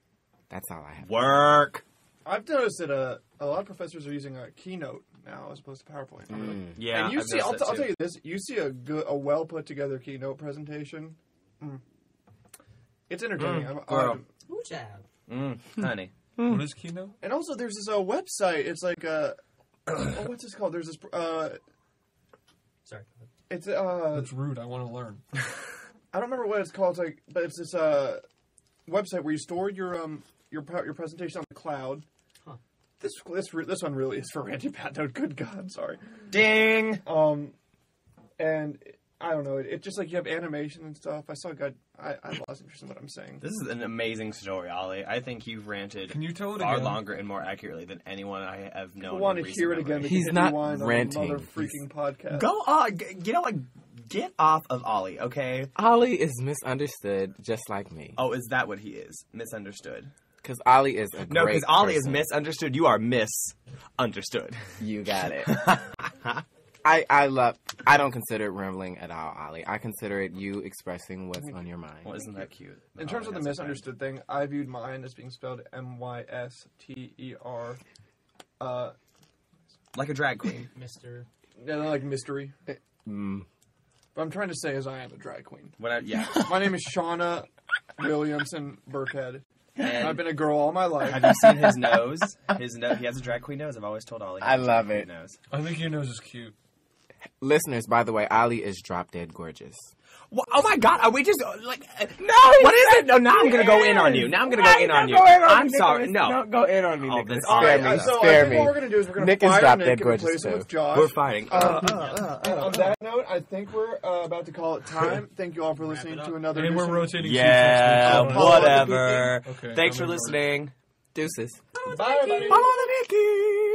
Speaker 5: That's all I have.
Speaker 1: Work.
Speaker 3: I've noticed that a lot of professors are using a Keynote now as opposed to PowerPoint.
Speaker 1: Yeah.
Speaker 3: And you
Speaker 1: I've
Speaker 3: see, I'll
Speaker 1: noticed that
Speaker 3: tell
Speaker 1: too.
Speaker 3: you this: you see a well put together Keynote presentation. It's entertaining.
Speaker 1: girl.
Speaker 2: Ooh, jab.
Speaker 1: Honey.
Speaker 4: What is Keynote?
Speaker 3: And also, there's this website. It's like what's this called? There's this.
Speaker 2: Sorry.
Speaker 3: It's
Speaker 4: That's rude. I want to learn.
Speaker 3: I don't remember what it's called. It's like, but it's this website where you store your presentation on the cloud.
Speaker 2: Huh.
Speaker 3: This one really is for Randy Patno. Good God, sorry.
Speaker 1: Ding.
Speaker 3: And I don't know. It just like you have animation and stuff. I saw a guy. I lost interest in what I'm saying.
Speaker 1: This is an amazing story, Ollie. I think you've ranted
Speaker 4: Can you tell it
Speaker 1: far
Speaker 4: again?
Speaker 1: longer and more accurately than anyone I have known.
Speaker 3: I want
Speaker 1: in
Speaker 3: to
Speaker 1: recent
Speaker 3: hear it
Speaker 1: memory.
Speaker 3: again. They
Speaker 5: He's
Speaker 3: can
Speaker 5: not
Speaker 3: rewind
Speaker 5: ranting.
Speaker 3: on another freaking podcast.
Speaker 1: Go on. You know what? Get off of Ollie, okay?
Speaker 5: Ollie is misunderstood just like me.
Speaker 1: Oh, is that what he is? Misunderstood.
Speaker 5: Because Ollie is a
Speaker 1: No,
Speaker 5: great
Speaker 1: because Ollie is
Speaker 5: person.
Speaker 1: misunderstood. You are misunderstood.
Speaker 5: You got it. I don't consider it rambling at all, Ollie. I consider it you expressing what's on your mind.
Speaker 1: Well, isn't that cute?
Speaker 3: In terms of the misunderstood thing, I viewed mine as being spelled Myster.
Speaker 1: Like a drag queen.
Speaker 2: Mr.
Speaker 3: Yeah, like mystery. What I'm trying to say is I am a drag queen. My name is Shauna Williamson Burkhead. And I've been a girl all my life.
Speaker 1: Have you seen his nose? He has a drag queen nose. I've always told Ollie.
Speaker 5: I love it.
Speaker 1: Nose.
Speaker 4: I think your nose is cute.
Speaker 5: Listeners, by the way, Ollie is drop dead gorgeous.
Speaker 1: Well, oh my God! Are we just
Speaker 5: No, what
Speaker 1: is it? No, now I'm gonna go in on you. Now I'm gonna go in on you. I'm sorry. No,
Speaker 5: don't go in on me,
Speaker 1: Oh,
Speaker 5: Nicholas.
Speaker 1: that's all
Speaker 5: Spare
Speaker 1: right.
Speaker 5: me.
Speaker 3: So
Speaker 5: Spare
Speaker 3: I think
Speaker 5: me.
Speaker 3: what we're gonna do is we're gonna
Speaker 5: Nick is
Speaker 3: fire
Speaker 5: drop
Speaker 3: Nick
Speaker 5: dead
Speaker 3: and
Speaker 5: gorgeous
Speaker 3: replace him
Speaker 5: too.
Speaker 3: with Josh.
Speaker 1: we're fighting.
Speaker 3: And on that note, I think we're about to call it time. Thank you all for listening to another.
Speaker 4: And we're
Speaker 3: edition.
Speaker 4: rotating
Speaker 1: Yeah,
Speaker 4: seats next week.
Speaker 3: Paula
Speaker 1: whatever.
Speaker 4: Okay,
Speaker 1: Thanks
Speaker 4: I'm
Speaker 1: for
Speaker 4: in for it.
Speaker 1: listening.
Speaker 5: Deuces.
Speaker 3: Bye, everybody.
Speaker 5: PalawaThepiki.